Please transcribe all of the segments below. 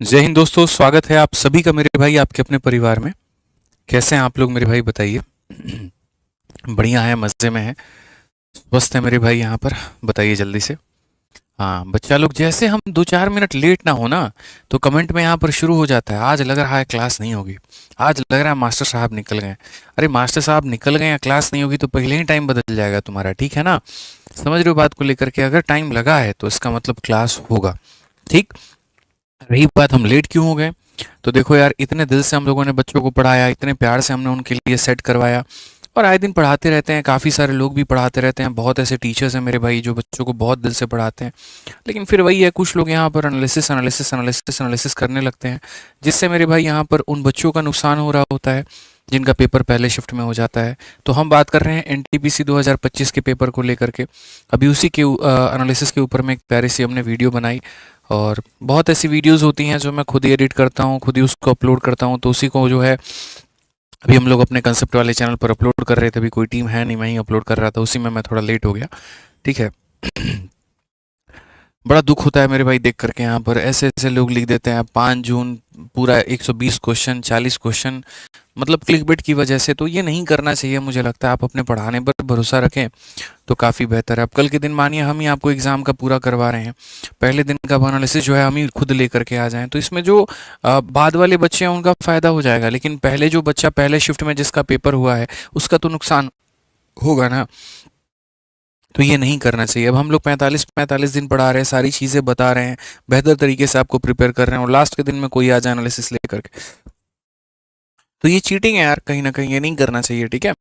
जय हिंद दोस्तों, स्वागत है आप सभी का मेरे भाई आपके अपने परिवार में। कैसे हैं आप लोग मेरे भाई, बताइए। बढ़िया है, मज़े में है, स्वस्थ है मेरे भाई यहाँ पर। बताइए जल्दी से। हाँ बच्चा लोग, जैसे हम 2-4 मिनट लेट ना हो ना तो कमेंट में यहाँ पर शुरू हो जाता है, आज लग रहा है क्लास नहीं होगी, आज लग रहा है मास्टर साहब निकल गए। अरे मास्टर साहब निकल गए या क्लास नहीं होगी तो पहले ही टाइम बदल जाएगा तुम्हारा, ठीक है ना। समझ रहे हो बात को लेकर के, अगर टाइम लगा है तो इसका मतलब क्लास होगा। ठीक। रही बात हम लेट क्यों हो गए, तो देखो यार, इतने दिल से हम लोगों ने बच्चों को पढ़ाया, इतने प्यार से हमने उनके लिए सेट करवाया, और आए दिन पढ़ाते रहते हैं, काफ़ी सारे लोग भी पढ़ाते रहते हैं, बहुत ऐसे टीचर्स हैं मेरे भाई जो बच्चों को बहुत दिल से पढ़ाते हैं। लेकिन फिर वही है, कुछ लोग यहाँ पर एनालिसिस एनालिसिस एनालिसिस एनालिसिस करने लगते हैं, जिससे मेरे भाई यहाँ पर उन बच्चों का नुकसान हो रहा होता है जिनका पेपर पहले शिफ्ट में हो जाता है। तो हम बात कर रहे हैं एनटीपीसी 2025 के पेपर को लेकर के। अभी उसी के एनालिसिस के ऊपर में एक प्यारी सी हमने वीडियो बनाई, और बहुत ऐसी वीडियोस होती हैं जो मैं खुद ही एडिट करता हूँ, खुद ही उसको अपलोड करता हूँ, तो उसी को जो है अभी हम लोग अपने कंसेप्ट वाले चैनल पर अपलोड कर रहे थे। अभी कोई टीम है नहीं, मैं ही अपलोड कर रहा था, उसी में मैं थोड़ा लेट हो गया। ठीक है। बड़ा दुख होता है मेरे भाई देख करके, यहाँ पर ऐसे ऐसे लोग लिख देते हैं 5 जून पूरा 120 क्वेश्चन 40 क्वेश्चन, मतलब क्लिकबेट की वजह से। तो ये नहीं करना चाहिए, मुझे लगता है आप अपने पढ़ाने पर भरोसा रखें तो काफ़ी बेहतर है। अब कल के दिन मानिए हम ही आपको एग्ज़ाम का पूरा करवा रहे हैं, पहले दिन का एनालिसिस जो है हम ही खुद लेकर के आ जाएं, तो इसमें जो बाद वाले बच्चे हैं उनका फ़ायदा हो जाएगा, लेकिन पहले जो बच्चा पहले शिफ्ट में जिसका पेपर हुआ है उसका तो नुकसान होगा ना। तो ये नहीं करना चाहिए। अब हम लोग 45 दिन पढ़ा रहे हैं, सारी चीज़ें बता रहे हैं, बेहतर तरीके से आपको प्रिपेयर कर रहे हैं, और लास्ट के दिन में कोई आ जाए एनालिसिस लेकर के, तो ये चीटिंग है यार, कहीं ना कहीं ये नहीं करना चाहिए। ठीक है,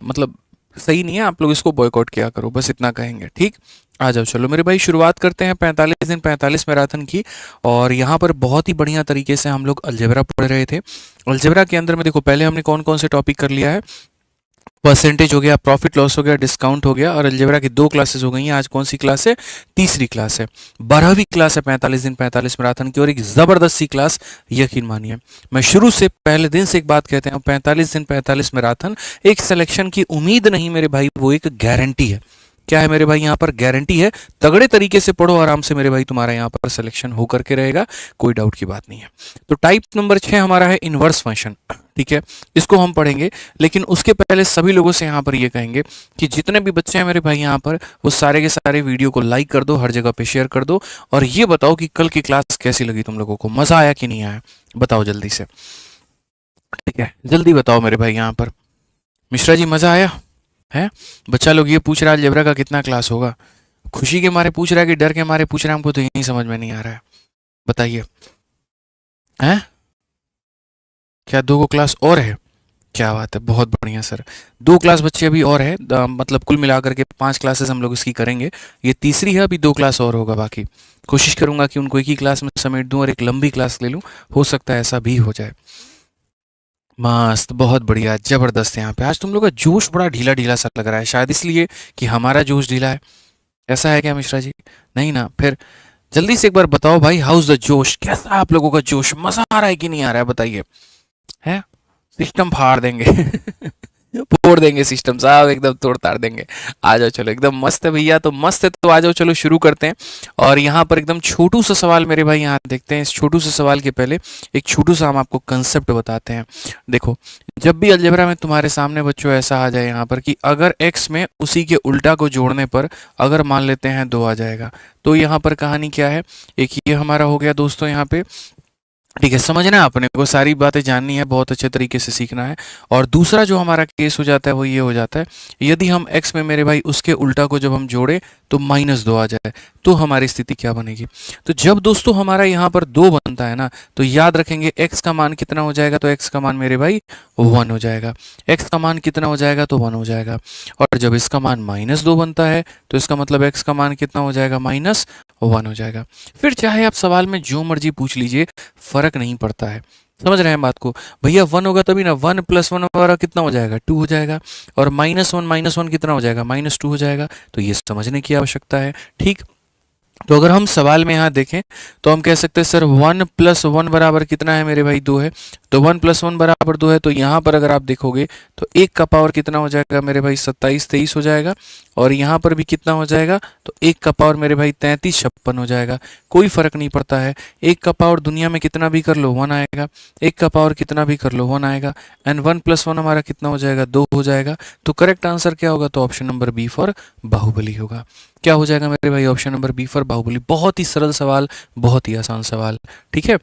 मतलब सही नहीं है, आप लोग इसको बॉयकॉट किया करो, बस इतना कहेंगे। ठीक। आ जाओ चलो मेरे भाई, शुरुआत करते हैं 45 दिन 45 मैराथन की। और यहाँ पर बहुत ही बढ़िया तरीके से हम लोग अलजेब्रा पढ़ रहे थे। अलजेब्रा के अंदर में देखो, पहले हमने कौन कौन से टॉपिक कर लिया है। परसेंटेज हो गया, प्रॉफिट लॉस हो गया, डिस्काउंट हो गया, और अलजेब्रा की 2 क्लासेस हो गई हैं। आज कौन सी क्लास है? तीसरी क्लास है, 12वीं क्लास है 45 दिन 45 मैराथन की, और एक ज़बरदस्त सी क्लास, यकीन मानिए। मैं शुरू से पहले दिन से एक बात कहते हैं, 45 दिन 45 मैराथन एक सिलेक्शन की उम्मीद नहीं मेरे भाई, वो एक गारंटी है। क्या है मेरे भाई, यहाँ पर गारंटी है। तगड़े तरीके से पढ़ो आराम से मेरे भाई, तुम्हारा यहाँ पर सिलेक्शन होकर के रहेगा, कोई डाउट की बात नहीं है। तो टाइप नंबर 6 हमारा है इनवर्स फंक्शन। ठीक है, इसको हम पढ़ेंगे, लेकिन उसके पहले सभी लोगों से यहाँ पर ये कहेंगे कि जितने भी बच्चे हैं मेरे भाई यहाँ पर, वो सारे के सारे वीडियो को लाइक कर दो, हर जगह पे शेयर कर दो, और ये बताओ कि कल की क्लास कैसी लगी तुम लोगों को, मज़ा आया कि नहीं आया, बताओ जल्दी से। ठीक है, जल्दी बताओ मेरे भाई यहाँ पर। मिश्रा जी, मज़ा आया है? बच्चा लोग ये पूछ रहा है अलजेब्रा का कितना क्लास होगा, खुशी के मारे पूछ रहा है कि डर के मारे पूछ रहा है, हमको तो यही समझ में नहीं आ रहा है, बताइए। हैं? क्या 2 क्लास और है? क्या बात है, बहुत बढ़िया सर। 2 क्लास बच्चे अभी और है, मतलब कुल मिलाकर के 5 क्लासेस हम लोग इसकी करेंगे। ये तीसरी है, अभी 2 क्लास और होगा बाकी। कोशिश करूंगा कि उनको एक ही क्लास में समेट दूं और एक लंबी क्लास ले लूं, हो सकता है ऐसा भी हो जाए। मस्त, बहुत बढ़िया, जबरदस्त। यहाँ पे आज तुम लोग का जोश बड़ा ढीला ढीला सा लग रहा है, शायद इसलिए कि हमारा जोश ढीला है। ऐसा है क्या मिश्रा जी? नहीं ना? फिर जल्दी से एक बार बताओ भाई, हाउस द जोश, कैसा है आप लोगों का जोश, मजा आ रहा है कि नहीं आ रहा है, बताइए। है? सिस्टम फाड़ देंगे। फोड़ देंगे सिस्टम साहब, एकदम तोड़ ताड़ देंगे। आ जाओ चलो, एकदम मस्त है भैया, तो मस्त है तो आ जाओ चलो शुरू करते हैं। और यहाँ पर एकदम छोटू सा सवाल मेरे भाई, यहाँ देखते हैं। इस छोटू से सवाल के पहले एक छोटू सा हम आपको कंसेप्ट बताते हैं। देखो, जब भी अलजेब्रा में तुम्हारे सामने बच्चों ऐसा आ जाए यहाँ पर कि अगर x में उसी के उल्टा को जोड़ने पर अगर मान लेते हैं 2 आ जाएगा, तो यहाँ पर कहानी क्या है। एक ये हमारा हो गया दोस्तों यहाँ पे। ठीक है, समझना है, अपने को सारी बातें जाननी है, बहुत अच्छे तरीके से सीखना है। और दूसरा जो हमारा केस हो जाता है वो ये हो जाता है, यदि हम x में मेरे भाई उसके उल्टा को जब हम जोड़े तो -2 आ जाए, तो हमारी स्थिति क्या बनेगी। तो जब दोस्तों हमारा यहाँ पर 2 बनता है ना, तो याद रखेंगे x का मान कितना हो जाएगा, तो x का मान मेरे भाई 1 हो जाएगा। x का मान कितना हो जाएगा, तो 1 हो जाएगा। और जब इसका मान -2 बनता है तो इसका मतलब x का मान कितना हो जाएगा, -1 हो जाएगा। फिर चाहे आप सवाल में जो मर्जी पूछ लीजिए, फर्क नहीं पड़ता है। समझ रहे हैं बात को? भैया 1 होगा तभी ना, 1 + 1 हमारा कितना हो जाएगा, 2 हो जाएगा। और -1 कितना हो जाएगा, -2 हो जाएगा। तो ये समझने की आवश्यकता है। ठीक। तो अगर हम सवाल में यहाँ देखें तो हम कह सकते हैं सर 1+1 बराबर कितना है मेरे भाई, 2 है। तो 1+1 बराबर 2 है, तो यहाँ पर अगर आप देखोगे तो 1 का पावर कितना हो जाएगा मेरे भाई, 27-23 हो जाएगा। और यहाँ पर भी कितना हो जाएगा, तो 1 का पावर मेरे भाई 33-56 हो जाएगा। कोई फर्क नहीं पड़ता है, 1 का पावर दुनिया में कितना भी कर लो 1 आएगा, 1 का पावर कितना भी कर लो 1 आएगा। एंड 1+1 हमारा कितना हो जाएगा, 2 हो जाएगा। तो करेक्ट आंसर क्या होगा, तो option number b for Baahubali होगा। क्या हो जाएगा मेरे भाई, option number b for Baahubali. बहुत ही सरल सवाल, बहुत ही आसान सवाल, ठीक है।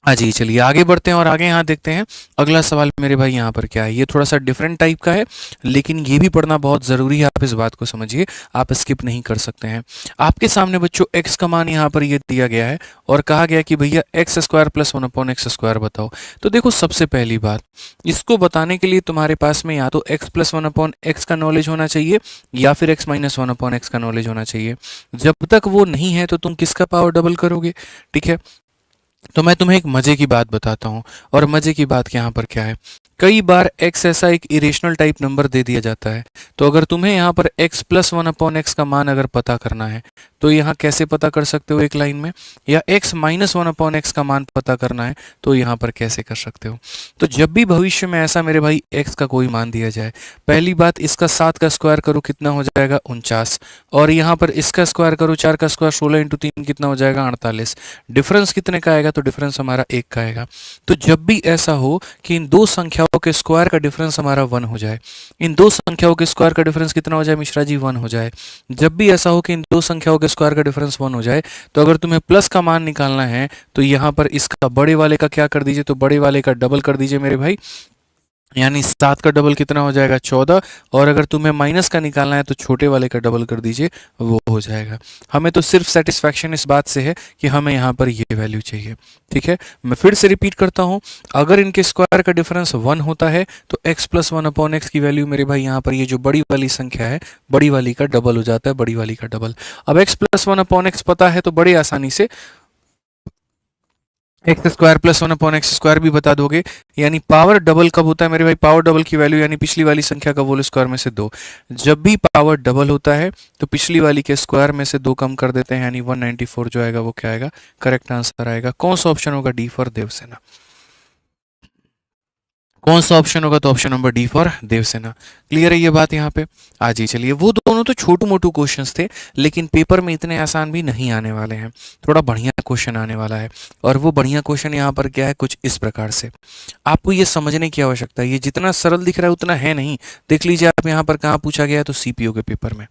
हाँ जी, चलिए आगे बढ़ते हैं और आगे यहाँ देखते हैं अगला सवाल मेरे भाई यहाँ पर क्या है। ये थोड़ा सा डिफरेंट टाइप का है, लेकिन ये भी पढ़ना बहुत ज़रूरी है, आप इस बात को समझिए, आप स्किप नहीं कर सकते हैं। आपके सामने बच्चों x का मान यहाँ पर ये दिया गया है और कहा गया कि भैया x² + 1/x² बताओ। तो देखो, सबसे पहली बात, इसको बताने के लिए तुम्हारे पास में या तो x + 1/x का नॉलेज होना चाहिए या फिर x - 1/x का नॉलेज होना चाहिए। जब तक वो नहीं है तो तुम किसका पावर डबल करोगे, ठीक है। तो मैं तुम्हें एक मजे की बात बताता हूँ, और मजे की बात यहाँ पर क्या है, कई बार x ऐसा एक इरेशनल टाइप नंबर दे दिया जाता है। तो अगर तुम्हें यहाँ पर x + 1/x का मान अगर पता करना है तो यहाँ कैसे पता कर सकते हो एक लाइन में, या x - 1/x का मान पता करना है तो यहाँ पर कैसे कर सकते हो। तो जब भी भविष्य में ऐसा मेरे भाई x का कोई मान दिया जाए, पहली बात, इसका 7 का स्क्वायर करो कितना हो जाएगा, 49। और यहाँ पर इसका स्क्वायर करो 4 का स्क्वायर 16 × 3 कितना हो जाएगा, 48। डिफरेंस कितने का आएगा, तो डिफरेंस हमारा 1 का आएगा। तो जब भी ऐसा हो कि इन दो संख्याओं के स्क्वायर का डिफरेंस हमारा 1 हो जाए, इन दो संख्याओं के स्क्वायर का डिफरेंस कितना हो जाए मिश्रा जी, 1 हो जाए। जब भी ऐसा हो कि इन दो संख्याओं के स्क्वायर का डिफरेंस 1 हो जाए, तो अगर तुम्हें प्लस का मान निकालना है तो यहाँ पर इसका बड़े वाले का क्या कर दीजिए, तो बड़े वाले का डबल कर दीजिए मेरे भाई, यानी 7 का डबल कितना हो जाएगा, 14। और अगर तुम्हें माइनस का निकालना है तो छोटे वाले का डबल कर दीजिए, वो हो जाएगा। हमें तो सिर्फ सेटिस्फैक्शन इस बात से है कि हमें यहाँ पर ये वैल्यू चाहिए, ठीक है। मैं फिर से रिपीट करता हूँ, अगर इनके स्क्वायर का डिफरेंस 1 होता है तो x + 1/x की वैल्यू मेरे भाई यहाँ पर ये जो बड़ी वाली संख्या है, बड़ी वाली का डबल हो जाता है, बड़ी वाली का डबल। अब x + 1/x पता है तो बड़े आसानी से x² + 1/x² भी बता दोगे। यानी पावर डबल कब होता है मेरे भाई, पावर डबल की वैल्यू यानी पिछली वाली संख्या का होल स्क्वायर में से 2। जब भी पावर डबल होता है तो पिछली वाली के स्क्वायर में से 2 कम कर देते हैं, यानी 194 जो आएगा वो क्या आएगा, करेक्ट आंसर आएगा। कौन सा ऑप्शन होगा, डी फॉर देवसेना। कौन सा ऑप्शन होगा, तो option number D for Devasena. Clear है ये बात यहाँ पे। आज ही चलिए, वो दोनों तो छोटू मोटू क्वेश्चंस थे, लेकिन पेपर में इतने आसान भी नहीं आने वाले हैं, थोड़ा बढ़िया क्वेश्चन आने वाला है। और वो बढ़िया क्वेश्चन यहाँ पर क्या है, कुछ इस प्रकार से। आपको ये समझने की आवश्यकता है, ये जितना सरल दिख रहा है उतना है नहीं। देख लीजिए आप यहाँ पर कहाँ पूछा गया है, तो सीपीओ के पेपर में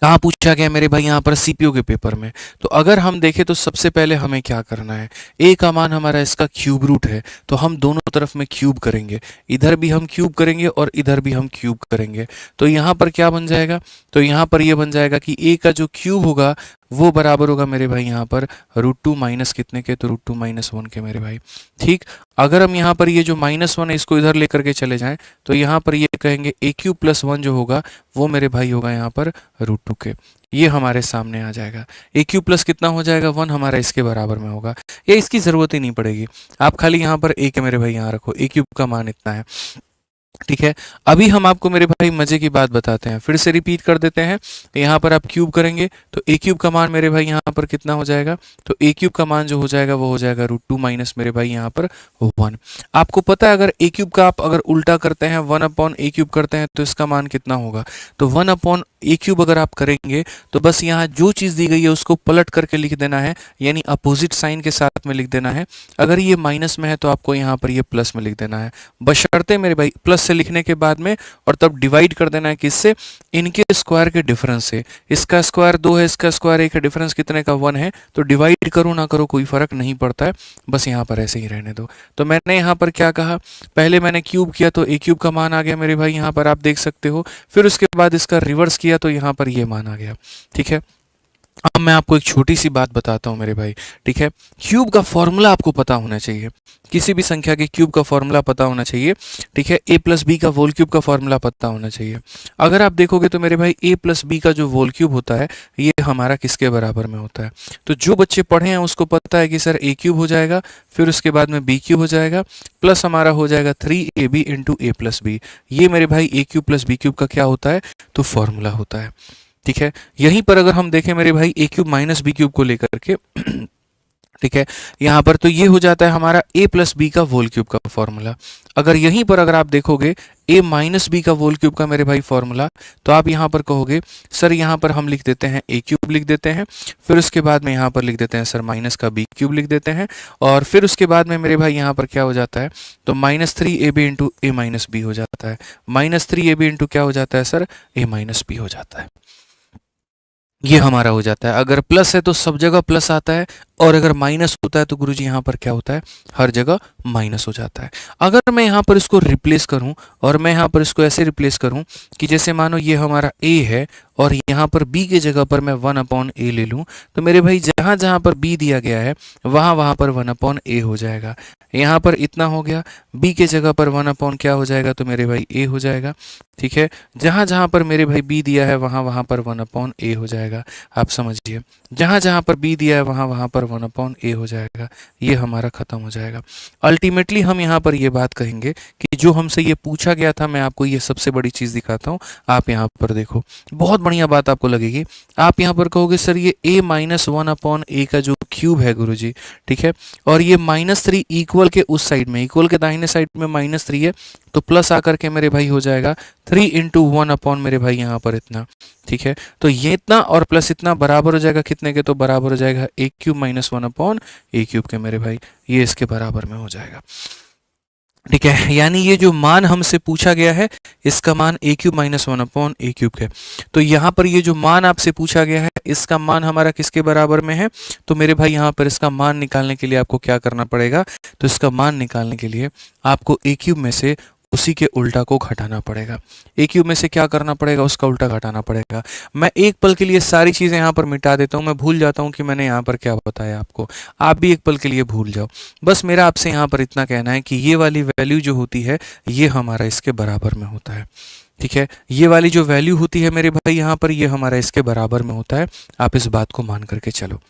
कहाँ पूछा गया मेरे भाई, यहाँ पर सीपीओ के पेपर में। तो अगर हम देखें तो सबसे पहले हमें क्या करना है, ए का मान हमारा इसका क्यूब रूट है, तो हम दोनों तरफ में क्यूब करेंगे, इधर भी हम क्यूब करेंगे और इधर भी हम क्यूब करेंगे। तो यहाँ पर क्या बन जाएगा, तो यहाँ पर ये बन जाएगा कि ए का जो क्यूब होगा वो बराबर होगा मेरे भाई यहाँ पर √2 माइनस कितने के, तो √2 - 1 के मेरे भाई, ठीक। अगर हम यहाँ पर ये जो -1 है इसको इधर लेकर के चले जाएं तो यहाँ पर ये कहेंगे a³ + 1 जो होगा वो मेरे भाई होगा यहाँ पर √2 के। ये हमारे सामने आ जाएगा, a³ प्लस कितना हो जाएगा, 1 हमारा इसके बराबर में होगा। ये इसकी ज़रूरत ही नहीं पड़ेगी, आप खाली यहाँ पर a के मेरे भाई यहाँ रखो, a³ का मान इतना है, ठीक है। अभी हम आपको मेरे भाई मजे की बात बताते हैं, फिर से रिपीट कर देते हैं। यहाँ पर आप क्यूब करेंगे तो a³ का मान मेरे भाई यहाँ पर कितना हो जाएगा, तो a³ का मान जो हो जाएगा वो हो जाएगा √2 माइनस मेरे भाई यहाँ पर 1। आपको पता है अगर a³ का आप अगर उल्टा करते हैं 1/a³ करते हैं तो इसका मान कितना होगा, तो 1/a³ अगर आप करेंगे तो बस यहाँ जो चीज़ दी गई है उसको पलट करके लिख देना है, यानी अपोजिट साइन के साथ में लिख देना है। अगर ये माइनस में है तो आपको यहाँ पर ये प्लस में लिख देना है, बशर्ते मेरे भाई प्लस से लिखने के बाद में, और तब डिवाइड कर देना है किससे, इनके स्क्वायर के डिफरेंस से। इसका स्क्वायर 2 है, इसका स्क्वायर 1 है, डिफरेंस कितने का, 1 है। तो डिवाइड करो ना करो कोई फर्क नहीं पड़ता है, बस यहाँ पर ऐसे ही रहने दो। तो मैंने यहाँ पर क्या कहा, पहले मैंने क्यूब किया तो a³ का मान आ गया मेरे भाई, यहाँ पर आप देख सकते हो। फिर उसके बाद इसका रिवर्स किया तो यहाँ पर ये मान आ गया, ठीक है। अब मैं आपको एक छोटी सी बात बताता हूँ मेरे भाई, ठीक है। क्यूब का फॉर्मूला आपको पता होना चाहिए, किसी भी संख्या के क्यूब का फॉर्मूला पता होना चाहिए, ठीक है। a + b का होल क्यूब का फॉर्मूला पता होना चाहिए। अगर आप देखोगे तो मेरे भाई a + b का जो होल क्यूब होता है ये हमारा किसके बराबर में होता है, तो जो बच्चे पढ़े हैं उसको पता है कि सर a³ हो जाएगा, फिर उसके बाद में b³ हो जाएगा, प्लस हमारा हो जाएगा 3ab × a + b। ये मेरे भाई a³ + b³ का क्या होता है, तो फॉर्मूला होता है। ठीक है, यहीं पर अगर हम देखें मेरे भाई ए क्यूब माइनस बी क्यूब को लेकर के ठीक है, यहाँ पर तो ये हो जाता है हमारा a प्लस बी का होल क्यूब का फॉर्मूला। अगर यहीं पर अगर आप देखोगे a माइनस बी का होल क्यूब का मेरे भाई फॉर्मूला, तो आप यहाँ पर कहोगे सर यहाँ पर हम लिख देते हैं a क्यूब लिख देते हैं, फिर उसके बाद में यहाँ पर लिख देते हैं सर माइनस का b क्यूब लिख देते हैं, और फिर उसके बाद में मेरे भाई यहाँ पर क्या हो जाता है, तो minus three a b into a minus b हो जाता है। Minus three a b into क्या हो जाता है सर, ए माइनस बी हो जाता है। ये हमारा हो जाता है। अगर प्लस है तो सब जगह प्लस आता है, और अगर माइनस होता है तो गुरुजी यहाँ पर क्या होता है, हर जगह माइनस हो जाता है। अगर मैं यहाँ पर इसको रिप्लेस करूँ, और मैं यहाँ पर इसको ऐसे रिप्लेस करूँ कि जैसे मानो ये हमारा a है और यहाँ पर b के जगह पर मैं 1/a ले लूँ, तो मेरे भाई जहाँ जहाँ पर b दिया गया है वहाँ वहाँ पर 1/a हो जाएगा। यहाँ पर इतना हो गया, b के जगह पर 1/ क्या हो जाएगा, तो मेरे भाई a हो जाएगा। ठीक है, जहाँ जहाँ पर मेरे भाई b दिया है वहाँ वहाँ पर 1/a हो जाएगा। आप समझिए, जहाँ जहाँ पर b दिया है वहाँ वहाँ पर 1/a हो जाएगा। ये हमारा खत्म हो जाएगा। अल्टीमेटली हम यहाँ पर ये बात कहेंगे कि जो हमसे ये पूछा गया था, मैं आपको ये सबसे बड़ी चीज़ दिखाता हूँ। आप यहाँ पर देखो, बहुत बढ़िया बात आपको लगेगी। आप यहाँ पर कहोगे सर ये a माइनस 1/a का जो क्यूब है गुरुजी, ठीक है, और ये -3 इक्वल के उस साइड में, इक्वल के दाहिने साइड में -3 है, तो प्लस आकर के मेरे भाई हो जाएगा 3 इंटू 1/ मेरे भाई यहाँ पर इतना। ठीक है, तो ये इतना और प्लस इतना बराबर हो जाएगा कितने के, तो बराबर हो जाएगा a cube minus 1/a cube के मेरे भाई, ये इसके बराबर में हो जाएगा। ठीक है, यानी ये जो मान हमसे पूछा गया है इसका मान a cube minus 1/a cube है। तो यहाँ पर ये जो मान आपसे पूछा गया है इसका मान हमारा किसके बराबर में है, तो मेरे भाई यहाँ पर इसका मान निकालने के लिए आपको क्या करना पड़ेगा, तो इसका मान निकालने के लिए आपको a क्यूब में से उसी के उल्टा को घटाना पड़ेगा। a क्यूब में से क्या करना पड़ेगा, उसका उल्टा घटाना पड़ेगा। मैं एक पल के लिए सारी चीज़ें यहाँ पर मिटा देता हूँ, मैं भूल जाता हूँ कि मैंने यहाँ पर क्या बताया आपको, आप भी एक पल के लिए भूल जाओ। बस मेरा आपसे यहाँ पर इतना कहना है कि ये वाली वैल्यू जो होती है ये हमारा इसके बराबर में होता है। ठीक है, ये वाली जो वैल्यू होती है मेरे भाई यहाँ पर, ये हमारा इसके बराबर में होता है। आप इस बात को मान करके चलो।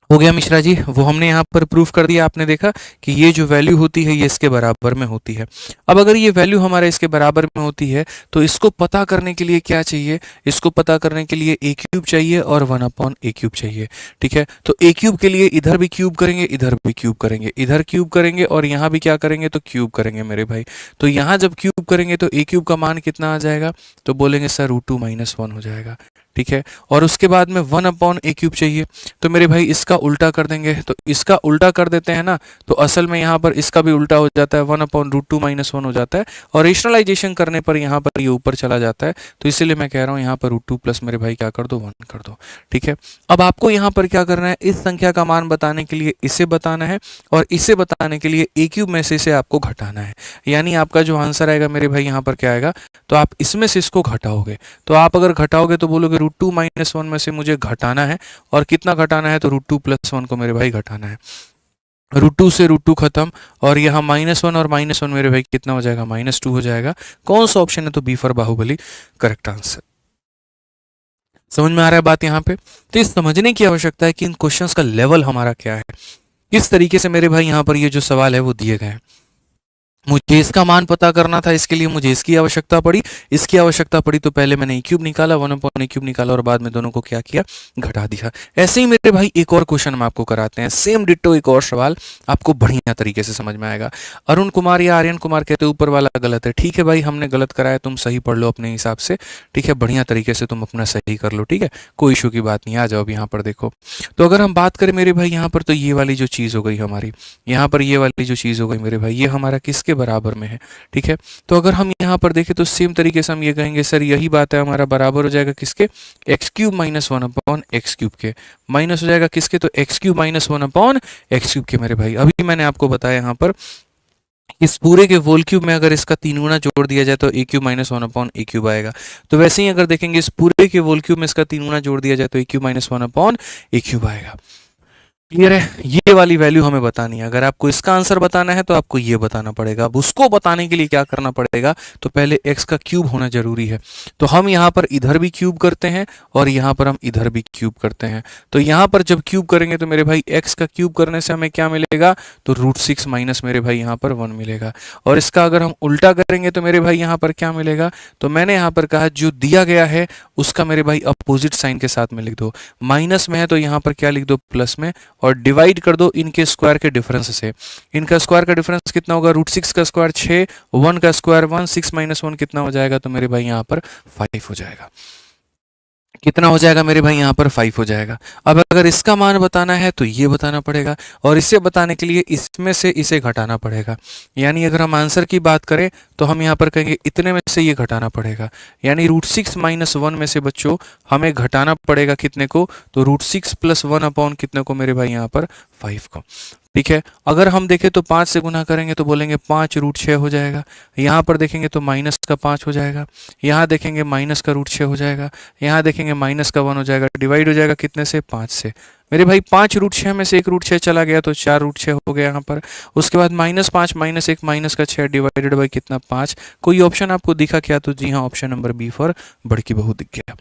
हो गया मिश्रा जी, वो हमने यहाँ पर प्रूफ कर दिया। आपने देखा कि ये जो वैल्यू होती है ये इसके बराबर में होती है। अब अगर ये वैल्यू हमारे इसके बराबर में होती है तो इसको पता करने के लिए क्या चाहिए, इसको पता करने के लिए a क्यूब चाहिए और 1/a क्यूब चाहिए। ठीक है, तो a क्यूब के लिए इधर भी क्यूब करेंगे, इधर भी क्यूब करेंगे, इधर क्यूब करेंगे और यहाँ भी क्या करेंगे, तो क्यूब करेंगे मेरे भाई। तो यहाँ जब क्यूब करेंगे तो a क्यूब का मान कितना आ जाएगा, तो बोलेंगे सर √2 - 1 हो जाएगा। ठीक है, और उसके बाद में 1/a क्यूब चाहिए, तो मेरे भाई इसका उल्टा कर देंगे। तो इसका उल्टा कर देते हैं ना, तो असल में यहाँ पर इसका भी उल्टा हो जाता है, 1/√2 - 1 हो जाता है, और रेशनलाइजेशन करने पर यहाँ पर ये ऊपर चला जाता है। तो इसीलिए मैं कह रहा हूँ यहाँ पर √2 प्लस मेरे भाई क्या कर दो, 1 कर दो। ठीक है, अब आपको यहाँ पर क्या करना है, इस संख्या का मान बताने के लिए इसे बताना है, और इसे बताने के लिए a क्यूब में से इसे आपको घटाना है। यानी आपका जो आंसर आएगा मेरे भाई यहाँ पर क्या आएगा, तो आप इसमें से इसको घटाओगे। तो आप अगर घटाओगे तो बोलोगे √2 - 1 में से मुझे घटाना है, और कितना घटाना है, तो √2 + 1 को मेरे भाई घटाना है। √2 से √2 खत्म, और यहाँ -1 और -1 मेरे भाई कितना हो जाएगा, -2 हो जाएगा। कौन सा ऑप्शन है, तो b for Baahubali correct answer. समझ में आ रहा है बात यहाँ पे। तो ये समझने की आवश्यकता है कि इन क्वेश्चंस का लेवल हमारा क्या है, किस तरीके से मेरे भाई यहाँ पर ये जो सवाल है वो दिए गए हैं। मुझे इसका मान पता करना था, इसके लिए मुझे इसकी आवश्यकता पड़ी, इसकी आवश्यकता पड़ी, तो पहले मैंने a क्यूब निकाला, 1/a क्यूब निकाला, और बाद में दोनों को क्या किया, घटा दिया। ऐसे ही मेरे भाई एक और क्वेश्चन हम आपको कराते हैं, सेम डिट्टो एक और सवाल, आपको बढ़िया तरीके से समझ में आएगा। अरुण कुमार या आर्यन कुमार कहते ऊपर वाला गलत है। ठीक है भाई, हमने गलत कराया, तुम सही पढ़ लो अपने हिसाब से। ठीक है, बढ़िया तरीके से तुम अपना सही कर लो। ठीक है, कोई इशू की बात नहीं। आ जाओ अब यहाँ पर देखो, तो अगर हम बात करें मेरे भाई यहाँ पर, तो ये वाली जो चीज़ हो गई हमारी, यहाँ पर ये वाली जो चीज़ हो गई मेरे भाई, ये हमारा किसके बराबर में है। ठीक है, तो अगर हम यहाँ पर देखें तो सेम तरीके से हम ये कहेंगे सर यही बात है, हमारा बराबर हो जाएगा किसके, x³ - 1/x³ के, माइनस हो जाएगा किसके, तो x³ - 1/x³ के मेरे भाई। अभी मैंने आपको बताया यहाँ पर इस पूरे के होल क्यूब में अगर इसका 3 गुना जोड़ दिया जाए तो a³ - 1/a³ आएगा। तो वैसे ही अगर देखेंगे इस पूरे के होल क्यूब में इसका 3 गुना जोड़ दिया जाए तो a³ - 1/a³ आएगा। क्लियर है? ये वाली वैल्यू हमें बतानी है। अगर आपको इसका आंसर बताना है तो आपको ये बताना पड़ेगा। अब उसको बताने के लिए क्या करना पड़ेगा, तो पहले x का क्यूब होना जरूरी है। तो हम यहाँ पर इधर भी क्यूब करते हैं और यहाँ पर हम इधर भी क्यूब करते हैं। तो यहाँ पर जब क्यूब करेंगे तो मेरे भाई x का क्यूब करने से हमें क्या मिलेगा, तो √6 माइनस मेरे भाई यहाँ पर 1 मिलेगा। और इसका अगर हम उल्टा करेंगे तो मेरे भाई यहाँ पर क्या मिलेगा, तो मैंने यहाँ पर कहा जो दिया गया है उसका मेरे भाई अपोजिट साइन के साथ में लिख दो। माइनस में है तो यहाँ पर क्या लिख दो, प्लस में, और डिवाइड कर दो इनके स्क्वायर के डिफरेंस से। इनका स्क्वायर का डिफरेंस कितना होगा, √6 का स्क्वायर 6, 1 का स्क्वायर 1, 6 माइनस 1 कितना हो जाएगा, तो मेरे भाई यहाँ पर 5 हो जाएगा। कितना हो जाएगा मेरे भाई, यहाँ पर 5 हो जाएगा। अब अगर इसका मान बताना है तो ये बताना पड़ेगा, और इसे बताने के लिए इसमें से इसे घटाना पड़ेगा। यानी अगर हम आंसर की बात करें तो हम यहाँ पर कहेंगे इतने में से ये घटाना पड़ेगा। यानी √6 माइनस 1 में से बच्चों हमें घटाना पड़ेगा कितने को, तो √6 प्लस 1 अपॉन कितने को मेरे भाई यहाँ पर 5 को। ठीक है, अगर हम देखें तो 5 से गुना करेंगे तो बोलेंगे 5√6 हो जाएगा। यहाँ पर देखेंगे तो माइनस का 5 हो जाएगा। यहाँ देखेंगे माइनस का √6 हो जाएगा। यहाँ देखेंगे माइनस का 1 हो जाएगा। डिवाइड हो जाएगा कितने से, 5 से। मेरे भाई 5√6 में से 1√6 चला गया तो 4√6 हो गया यहाँ पर। उसके बाद -5 -1 माइनस का 6 डिवाइडेड बाई कितना, 5। कोई ऑप्शन आपको दिखा क्या, तो जी हाँ, ऑप्शन नंबर बी फॉर बड़की बहू दिख गया।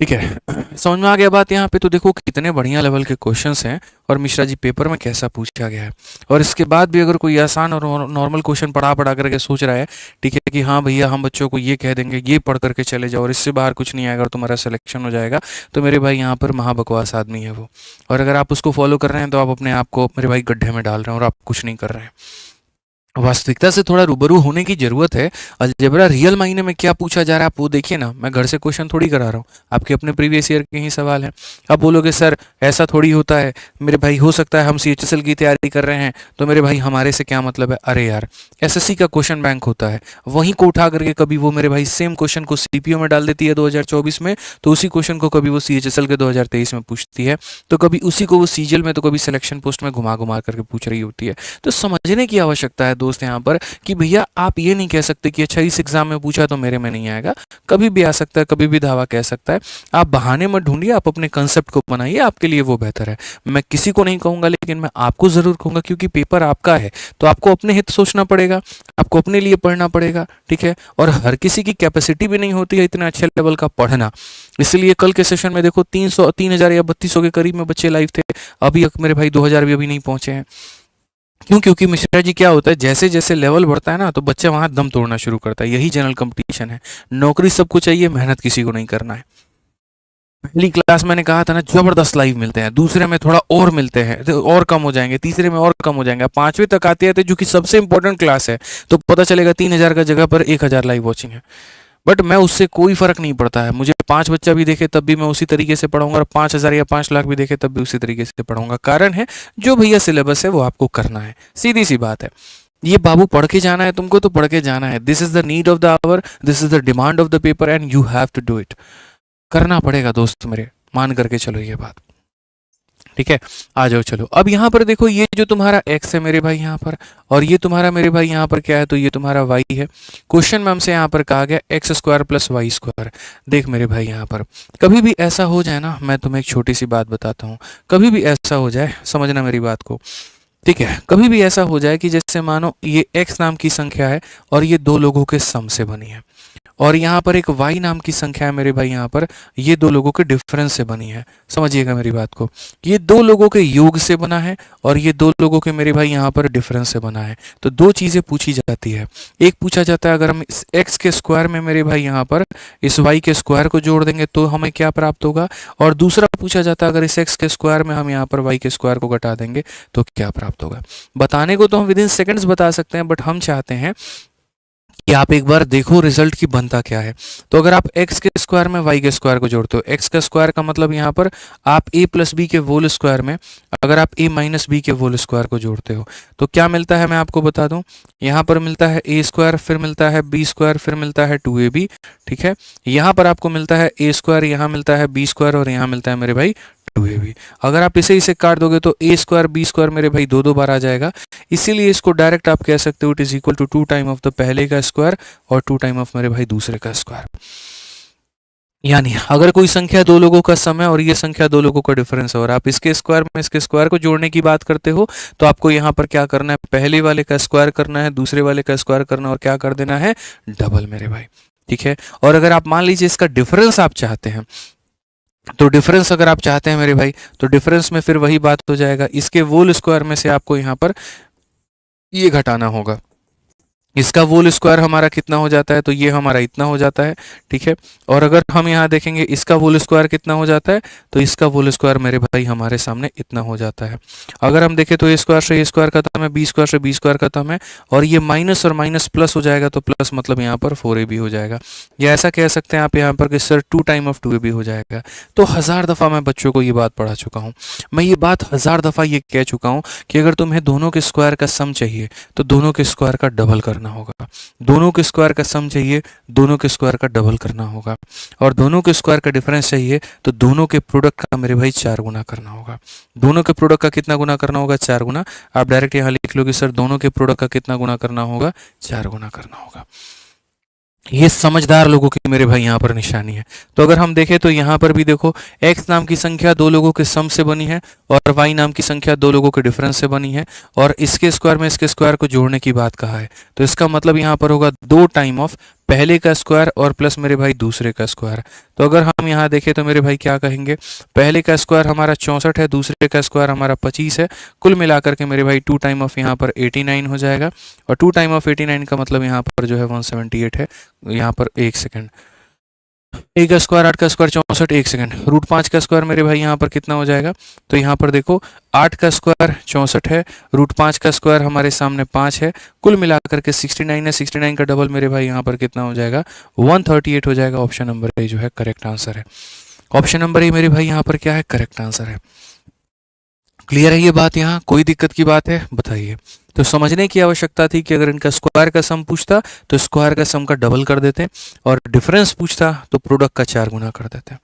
ठीक है, समझ में आ गया बात यहाँ पे। तो देखो कितने बढ़िया लेवल के क्वेश्चंस हैं और मिश्रा जी पेपर में कैसा पूछा गया है। और इसके बाद भी अगर कोई आसान और नॉर्मल क्वेश्चन पढ़ा करके सोच रहा है, ठीक है, कि हाँ भैया हम बच्चों को ये कह देंगे ये पढ़ करके चले जाओ और इससे बाहर कुछ नहीं आएगा और तुम्हारा सिलेक्शन हो जाएगा, तो मेरे भाई यहाँ पर महाबकवास आदमी है वो। और अगर आप उसको फॉलो कर रहे हैं तो आप अपने आप को मेरे भाई गड्ढे में डाल रहे हैं और आप कुछ नहीं कर रहे हैं। वास्तविकता से थोड़ा रूबरू होने की जरूरत है। अलजेब्रा रियल मायने में क्या पूछा जा रहा है आप वो देखिए ना। मैं घर से क्वेश्चन थोड़ी करा रहा हूँ, आपके अपने प्रीवियस ईयर के ही सवाल हैं। अब बोलोगे सर ऐसा थोड़ी होता है, मेरे भाई हो सकता है हम CHSL की तैयारी कर रहे हैं तो मेरे भाई हमारे से क्या मतलब है। अरे यार, SSC का क्वेश्चन बैंक होता है, वहीं को उठा करके कभी वो मेरे भाई सेम क्वेश्चन को CPO में डाल देती है 2024 में, तो उसी क्वेश्चन को कभी वो CHSL के 2023 में पूछती है, तो कभी उसी को वो CGL में, तो कभी सिलेक्शन पोस्ट में घुमा घुमा करके पूछ रही होती है। तो समझने की आवश्यकता है दोस्त यहाँ पर कि भैया आप ये नहीं कह सकते कि अच्छा इस एग्जाम में पूछा तो मेरे में नहीं आएगा। कभी भी आ सकता है, कभी भी दावा कह सकता है। आप बहाने मत ढूंढिए, आप अपने कंसेप्ट को बनाइए, आपके लिए वो बेहतर है। मैं किसी को नहीं कहूंगा, लेकिन मैं आपको जरूर कहूंगा क्योंकि पेपर आपका है, तो आपको अपने हित सोचना पड़ेगा, आपको अपने लिए पढ़ना पड़ेगा। ठीक है, और हर किसी की कैपेसिटी भी नहीं होती है इतने अच्छे लेवल का पढ़ना। इसलिए कल के सेशन में देखो 300 3000 या 3200 के करीब में बच्चे लाइव थे। अभी मेरे भाई 2000 भी अभी नहीं पहुंचे हैं। क्यों? क्योंकि मिश्रा जी क्या होता है, जैसे जैसे लेवल बढ़ता है ना तो बच्चा वहां दम तोड़ना शुरू करता है। यही जनरल कंपटीशन है। नौकरी सबको चाहिए, मेहनत किसी को नहीं करना है। पहली क्लास मैंने कहा था ना, जबरदस्त लाइव मिलते हैं, दूसरे में थोड़ा और मिलते हैं तो और कम हो जाएंगे, तीसरे में और कम हो जाएंगे, 5वीं तक आते आते जो कि सबसे इंपॉर्टेंट क्लास है तो पता चलेगा 3000 का जगह पर 1000 लाइव वॉचिंग है। बट मैं उससे कोई फर्क नहीं पड़ता है। मुझे 5 बच्चा भी देखे तब भी मैं उसी तरीके से पढ़ाऊंगा, और 5000 या 5 लाख भी देखे तब भी उसी तरीके से पढ़ाऊंगा। कारण है जो भैया सिलेबस है वो आपको करना है, सीधी सी बात है। ये बाबू पढ़ के जाना है तुमको तो पढ़ के जाना है। This is the need of the hour, this is the demand of the paper and you have to do it. करना पड़ेगा दोस्त मेरे, मान करके चलो ये बात। ठीक है, आ जाओ चलो। अब यहाँ पर देखो, ये जो तुम्हारा x है मेरे भाई यहाँ पर, और ये तुम्हारा मेरे भाई यहाँ पर क्या है, तो ये तुम्हारा y है। क्वेश्चन में हमसे यहाँ पर कहा गया x² + y²। देख मेरे भाई यहाँ पर कभी भी ऐसा हो जाए ना, मैं तुम्हें एक छोटी सी बात बताता हूँ। कभी भी ऐसा हो जाए, समझना मेरी बात को, ठीक है, कभी भी ऐसा हो जाए कि जैसे मानो ये x नाम की संख्या है और ये दो लोगों के सम से बनी है, और यहाँ पर एक y नाम की संख्या है मेरे भाई यहाँ पर, ये दो लोगों के डिफरेंस से बनी है। समझिएगा मेरी बात को, ये दो लोगों के योग से बना है और ये दो लोगों के मेरे भाई यहाँ पर डिफरेंस से बना है। तो दो चीजें पूछी जाती है। एक पूछा जाता है अगर हम इस x के स्क्वायर में मेरे भाई यहाँ पर इस y के स्क्वायर को जोड़ देंगे तो हमें क्या प्राप्त होगा, और दूसरा पूछा जाता है अगर इस x के स्क्वायर में हम यहाँ पर y के स्क्वायर को घटा देंगे तो क्या प्राप्त होगा। बताने को तो हम विदिन सेकंड्स बता सकते हैं, बट हम चाहते हैं कि आप एक बार देखो रिजल्ट की बनता क्या है। तो अगर आप x के स्क्वायर में y के स्क्वायर को जोड़ते हो, x का स्क्वायर का मतलब यहाँ पर आप a + b के होल स्क्वायर में अगर आप a - b के होल स्क्वायर को जोड़ते हो तो क्या मिलता है, मैं आपको बता दूं। यहाँ पर मिलता है a², फिर मिलता है b², फिर मिलता है 2ab। ठीक है, यहाँ पर आपको मिलता है a², यहाँ मिलता है b² और यहाँ मिलता है मेरे भाई 2ab। अगर आप इसे काट दोगे तो a² b² मेरे भाई दो बार आ जाएगा। इसीलिए इसको डायरेक्ट आप कह सकते हो it is equal to 2 time of the पहले का स्क्वायर और 2 टाइम ऑफ मेरे भाई दूसरे का स्क्वायर। यानी अगर कोई संख्या दो लोगों का सम है और ये संख्या दो लोगों का डिफरेंस है और आप इसके स्क्वायर में इसके स्क्वायर को जोड़ने की बात करते हो, तो आपको यहाँ पर क्या करना है, पहले वाले का स्क्वायर करना है, दूसरे वाले का स्क्वायर करना है और क्या कर देना है, डबल मेरे भाई। ठीक है। और अगर आप मान लीजिए इसका डिफरेंस आप चाहते हैं, तो डिफरेंस अगर आप चाहते हैं मेरे भाई, तो डिफरेंस में फिर वही बात हो जाएगा, इसके वोल स्क्वायर में से आपको यहाँ पर ये घटाना होगा। इसका वोल स्क्वायर हमारा कितना हो जाता है, तो ये हमारा इतना हो जाता है। ठीक है। और अगर हम यहाँ देखेंगे इसका वोल स्क्वायर कितना हो जाता है, तो इसका वोल स्क्वायर मेरे भाई हमारे सामने इतना हो जाता है। अगर हम देखें तो ए स्क्वायर से ए स्क्वायर खत्म है, बी स्क्वायर से बी स्क्वायर खत्म है, और ये माइनस और माइनस प्लस हो जाएगा, तो प्लस मतलब यहाँ पर 4ab हो जाएगा। या ऐसा कह सकते हैं आप यहाँ पर कि सर 2 टाइम ऑफ 2ab हो जाएगा। तो 1000 दफ़ा मैं बच्चों को ये बात पढ़ा चुका हूँ, मैं ये बात 1000 दफ़ा ये कह चुका हूँ कि अगर तुम्हें दोनों के स्क्वायर का सम चाहिए तो दोनों के स्क्वायर का डबल करना होगा। दोनों के स्क्वायर का सम चाहिए, दोनों के स्क्वायर का डबल करना होगा। और दोनों के स्क्वायर का डिफरेंस चाहिए, तो दोनों के प्रोडक्ट का मेरे भाई 4 गुना करना होगा। दोनों के प्रोडक्ट का कितना गुना करना होगा, 4 गुना। आप डायरेक्ट यहाँ लिख लो कि सर दोनों के प्रोडक्ट का कितना गुना करना होगा, 4 गुना करना होगा। ये समझदार लोगों की मेरे भाई यहाँ पर निशानी है। तो अगर हम देखें तो यहाँ पर भी देखो, x नाम की संख्या दो लोगों के सम से बनी है और y नाम की संख्या दो लोगों के डिफरेंस से बनी है, और इसके स्क्वायर में इसके स्क्वायर को जोड़ने की बात कहा है। तो इसका मतलब यहाँ पर होगा 2 टाइम ऑफ पहले का स्क्वायर और प्लस मेरे भाई दूसरे का स्क्वायर। तो अगर हम यहाँ देखें तो मेरे भाई क्या कहेंगे, पहले का स्क्वायर हमारा 64 है, दूसरे का स्क्वायर हमारा 25 है, कुल मिलाकर के मेरे भाई 2 टाइम ऑफ यहाँ पर 89 हो जाएगा। और 2 टाइम ऑफ 89 का मतलब यहाँ पर जो है 178 है। यहाँ पर एक सेकंड, ए का स्क्वायर 8 का स्क्वायर 64, एक सेकंड, रूट 5 का स्क्वायर मेरे भाई यहाँ पर कितना हो जाएगा, तो यहाँ पर देखो 8 का स्क्वायर 64 है, रूट 5 का स्क्वायर हमारे सामने 5 है, कुल मिलाकर के 69 है। 69 का डबल मेरे भाई यहाँ पर कितना हो जाएगा, 138 हो जाएगा। ऑप्शन नंबर ए जो है करेक्ट आंसर है। ऑप्शन नंबर ए मेरे भाई यहाँ पर क्या है, करेक्ट आंसर है। क्लियर है ये बात, यहाँ कोई दिक्कत की बात है बताइए। तो समझने की आवश्यकता थी कि अगर इनका स्क्वायर का सम पूछता तो स्क्वायर का सम का डबल कर देते, और डिफरेंस पूछता तो प्रोडक्ट का 4 गुना कर देते।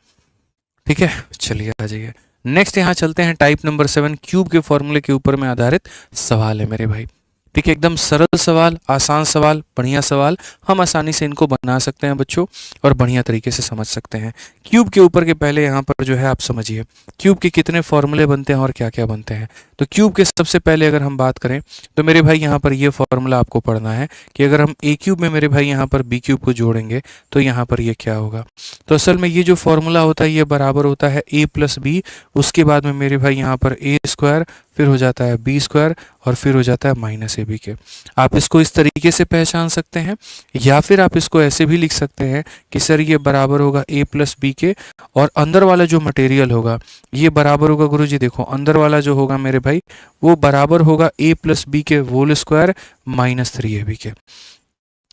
ठीक है, चलिए आ जाइए नेक्स्ट। यहाँ चलते हैं टाइप नंबर 7, क्यूब के फॉर्मूले के ऊपर में आधारित सवाल है मेरे भाई। ठीक है, एकदम सरल सवाल, आसान सवाल, बढ़िया सवाल, हम आसानी से इनको बना सकते हैं बच्चों, और बढ़िया तरीके से समझ सकते हैं। क्यूब के ऊपर के पहले यहाँ पर जो है आप समझिए क्यूब के कितने फॉर्मूले बनते हैं और क्या क्या बनते हैं। तो क्यूब के सबसे पहले अगर हम बात करें तो मेरे भाई यहाँ पर ये फॉर्मूला आपको पढ़ना है कि अगर हम ए क्यूब में मेरे भाई यहाँ पर बी क्यूब को जोड़ेंगे तो यहाँ पर ये क्या होगा। तो असल में ये जो फॉर्मूला होता है ये बराबर होता है ए प्लस बी, उसके बाद में मेरे भाई यहाँ पर ए स्क्वायर, फिर हो जाता है बी स्क्वायर, और फिर हो जाता है माइनस ए बी के। आप इसको इस तरीके से पहचान सकते हैं, या फिर आप इसको ऐसे भी लिख सकते हैं कि सर ये बराबर होगा ए प्लस बी के, और अंदर वाला जो मटेरियल होगा ये बराबर होगा, गुरुजी देखो अंदर वाला जो होगा मेरे भाई वो बराबर होगा ए प्लस बी के होल स्क्वायर माइनस 3ab के।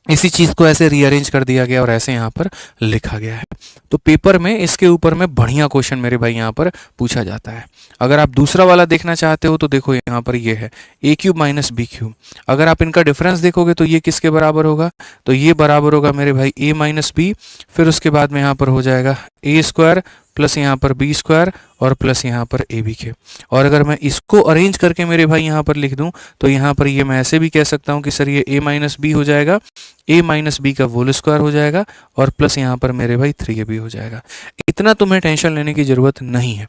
इसी चीज़ को ऐसे रीअरेंज कर दिया गया और ऐसे यहाँ पर लिखा गया है। तो पेपर में इसके ऊपर में बढ़िया क्वेश्चन मेरे भाई यहाँ पर पूछा जाता है। अगर आप दूसरा वाला देखना चाहते हो तो देखो यहाँ पर ये है ए क्यूब माइनस बी क्यूब। अगर आप इनका डिफरेंस देखोगे तो ये किसके बराबर होगा, तो ये बराबर होगा मेरे भाई ए माइनस बी, फिर उसके बाद में यहाँ पर हो जाएगा ए स्क्वायर प्लस यहाँ पर बी स्क्वायर और प्लस यहाँ पर ए बी के। और अगर मैं इसको अरेंज करके मेरे भाई यहाँ पर लिख दूं तो यहाँ पर ये मैं ऐसे भी कह सकता हूँ कि सर ये ए माइनस बी हो जाएगा, ए माइनस बी का होल स्क्वायर हो जाएगा, और प्लस यहाँ पर मेरे भाई 3ab हो जाएगा। इतना तुम्हें टेंशन लेने की ज़रूरत नहीं है,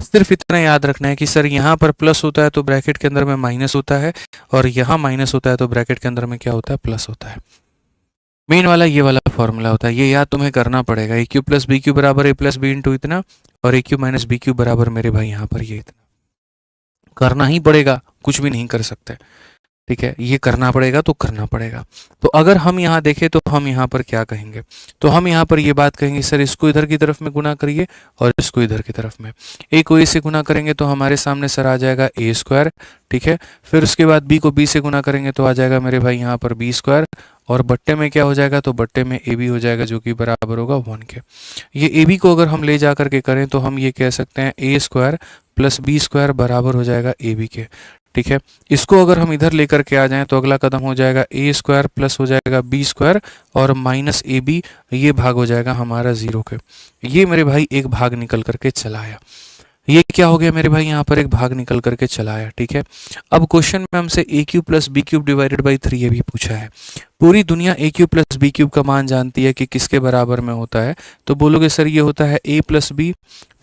सिर्फ इतना याद रखना है कि सर यहाँ पर प्लस होता है तो ब्रैकेट के अंदर में माइनस होता है, और यहाँ माइनस होता है तो ब्रैकेट के अंदर में क्या होता है, प्लस होता है। मेन वाला ये वाला फॉर्मूला होता है, ये याद तुम्हें करना पड़ेगा। ए क्यू प्लस बी क्यू बराबर ए प्लस बी इंटू इतना, और ए क्यू माइनस बी क्यू बराबर मेरे भाई यहाँ पर ये इतना। करना ही पड़ेगा, कुछ भी नहीं कर सकते। ठीक है, ये करना पड़ेगा तो करना पड़ेगा। तो अगर हम यहाँ देखें तो हम यहाँ पर क्या कहेंगे, तो हम यहाँ पर ये बात कहेंगे सर इसको इधर की तरफ में गुना करिए और इसको इधर की तरफ में। ए को ए से गुना करेंगे तो हमारे सामने सर आ जाएगा ए स्क्वायर। ठीक है, फिर उसके बाद बी को बी से गुना करेंगे तो आ जाएगा मेरे भाई यहाँ पर बी स्क्वायर, और बट्टे में क्या हो जाएगा, तो बट्टे में ए बी हो जाएगा जो कि बराबर होगा 1 के। ये ए बी को अगर हम ले जा करके करें तो हम ये कह सकते हैं ए स्क्वायर प्लस बी स्क्वायर बराबर हो जाएगा ए बी के। ठीक है, इसको अगर हम इधर लेकर के आ जाएं तो अगला कदम हो जाएगा ए स्क्वायर प्लस हो जाएगा बी स्क्वायर और माइनस ए बी, ये भाग हो जाएगा हमारा 0 के। ये मेरे भाई एक भाग निकल करके चला आया। ये क्या हो गया मेरे भाई, यहाँ पर एक भाग निकल करके चला आया। ठीक है, अब क्वेश्चन में हमसे a cube plus b cube divided by 3 ये भी पूछा है। पूरी दुनिया a cube plus b cube का मान जानती है कि किसके बराबर में होता है, तो बोलोगे सर ये होता है ए प्लस बी,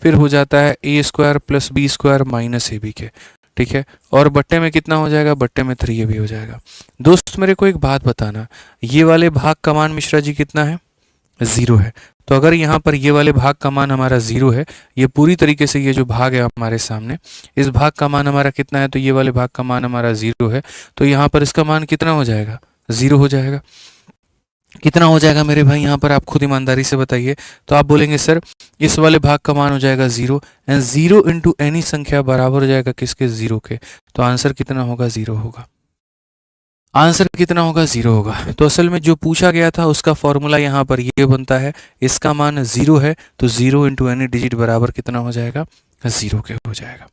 फिर हो जाता है a square plus b square minus a b के। ठीक है, और बट्टे में कितना हो जाएगा, बट्टे में 3 ये भी हो जाएगा। दोस्त मेरे को एक बात बताना, ये वाले भाग का मान मिश्रा जी कितना है, 0 है। तो अगर यहाँ पर ये वाले भाग का मान हमारा 0 है, ये पूरी तरीके से ये जो भाग है हमारे सामने, इस भाग का मान हमारा कितना है, तो ये वाले भाग का मान हमारा 0 है, तो यहाँ पर इसका मान कितना हो जाएगा, 0 हो जाएगा। कितना हो जाएगा मेरे भाई, यहाँ पर आप खुद ईमानदारी से बताइए। तो आप बोलेंगे सर इस वाले भाग का मान हो जाएगा 0, एंड 0 इंटू एनी संख्या बराबर हो जाएगा किसके, 0 के। तो आंसर कितना होगा, 0 होगा। आंसर कितना होगा, 0 होगा। तो असल में जो पूछा गया था उसका फॉर्मूला यहाँ पर ये बनता है, इसका मान 0 है तो 0 इंटू एनी डिजिट बराबर कितना हो जाएगा, 0 के हो जाएगा।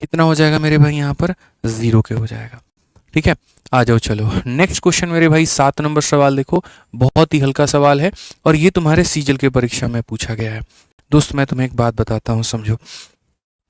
कितना हो जाएगा मेरे भाई, यहाँ पर 0 के हो जाएगा। ठीक है, आ जाओ चलो नेक्स्ट क्वेश्चन मेरे भाई, 7 नंबर सवाल देखो, बहुत ही हल्का सवाल है और ये तुम्हारे सीजल के परीक्षा में पूछा गया है। दोस्त मैं तुम्हें एक बात बताता हूँ, समझो।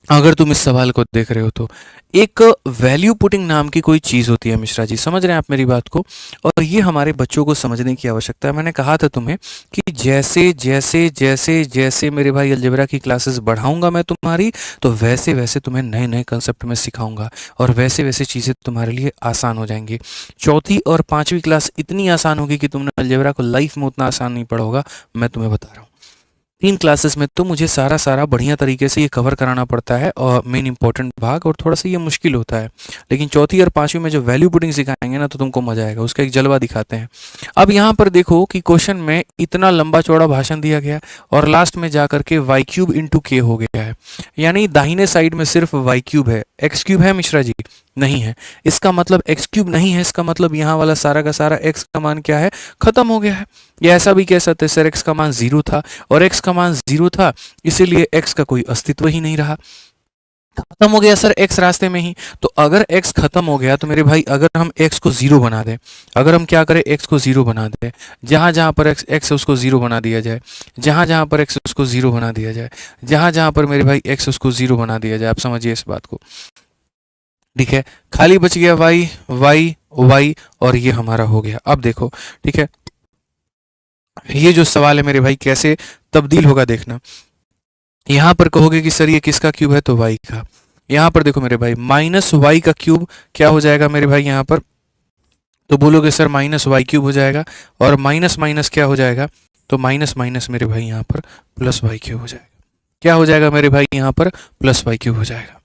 अगर तुम इस सवाल को देख रहे हो तो एक वैल्यू पुटिंग नाम की कोई चीज़ होती है मिश्रा जी, समझ रहे हैं आप मेरी बात को, और ये हमारे बच्चों को समझने की आवश्यकता है। मैंने कहा था तुम्हें कि जैसे जैसे जैसे जैसे मेरे भाई अलजेब्रा की क्लासेस बढ़ाऊंगा मैं तुम्हारी, तो वैसे वैसे तुम्हें नए नए कंसेप्ट में सिखाऊंगा और वैसे वैसे चीज़ें तुम्हारे लिए आसान हो जाएंगी। चौथी और पाँचवीं क्लास इतनी आसान होगी कि तुमने अलजेब्रा को लाइफ में उतना आसान नहीं पढ़ा होगा, मैं तुम्हें बता रहा हूँ। 3 क्लासेस में तो मुझे सारा बढ़िया तरीके से ये कवर कराना पड़ता है और मेन इंपॉर्टेंट भाग, और थोड़ा सा ये मुश्किल होता है। लेकिन चौथी और पांचवी में जो वैल्यू पुटिंग सिखाएंगे ना, तो तुमको मजा आएगा। उसका एक जलवा दिखाते हैं। अब यहाँ पर देखो कि क्वेश्चन में इतना लंबा चौड़ा भाषण दिया गया और लास्ट में जाकर के वाई क्यूब इंटू के हो गया है, यानी दाहिने साइड में सिर्फ वाई क्यूब है, एक्स क्यूब है मिश्रा जी, नहीं है। इसका मतलब एक्स क्यूब नहीं है, इसका मतलब यहाँ वाला सारा का सारा एक्स का मान क्या है, खत्म हो गया है। या ऐसा भी कह सकते हैं सर एक्स का मान 0 था और एक्स का मान 0 था, इसीलिए एक्स का कोई अस्तित्व ही नहीं रहा, खत्म हो गया सर एक्स रास्ते में ही। तो अगर एक्स खत्म हो गया तो मेरे भाई अगर हम एक्स को 0 बना दें, अगर हम क्या करें, एक्स को 0 बना दें, जहां जहां पर एक्स उसको 0 बना दिया जाए, जहां जहां पर एक्स उसको 0 बना दिया जाए, जहां जहां पर मेरे भाई एक्स उसको 0 बना दिया जाए, आप समझिए इस बात को। ठीक है, खाली बच गया वाई वाई वाई और ये हमारा हो गया। अब देखो, ठीक है, ये जो सवाल है मेरे भाई कैसे तब्दील होगा देखना। यहां पर कहोगे कि सर ये किसका क्यूब है, तो वाई का। यहां पर देखो मेरे भाई माइनस वाई का क्यूब क्या हो जाएगा मेरे भाई यहाँ पर, तो बोलोगे सर माइनस वाई क्यूब हो जाएगा, और माइनस माइनस क्या हो जाएगा, तो माइनस माइनस मेरे भाई यहाँ पर प्लस वाई क्यूब हो जाएगा। क्या हो जाएगा मेरे भाई यहाँ पर, प्लस वाई क्यूब हो जाएगा।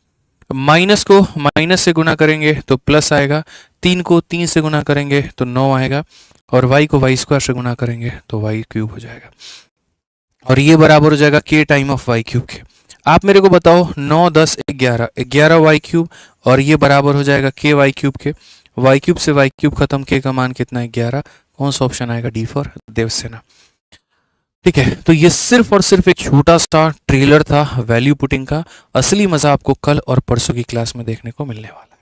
माइनस को माइनस से गुना करेंगे तो प्लस आएगा, 3 को 3 से गुना करेंगे तो 9 आएगा, और y को वाई स्क्वायर से गुना करेंगे तो वाई क्यूब हो जाएगा, और ये बराबर हो जाएगा के टाइम ऑफ वाई क्यूब के। आप मेरे को बताओ 9 10 11 11 वाई क्यूब, और ये बराबर हो जाएगा के वाई क्यूब के। वाई क्यूब से वाई क्यूब खत्म, के का मान कितना है, 11। कौन सा ऑप्शन आएगा, डी फॉर देवसेना। ठीक है, तो ये सिर्फ और सिर्फ एक छोटा सा ट्रेलर था वैल्यू पुटिंग का। असली मजा आपको कल और परसों की क्लास में देखने को मिलने वाला है।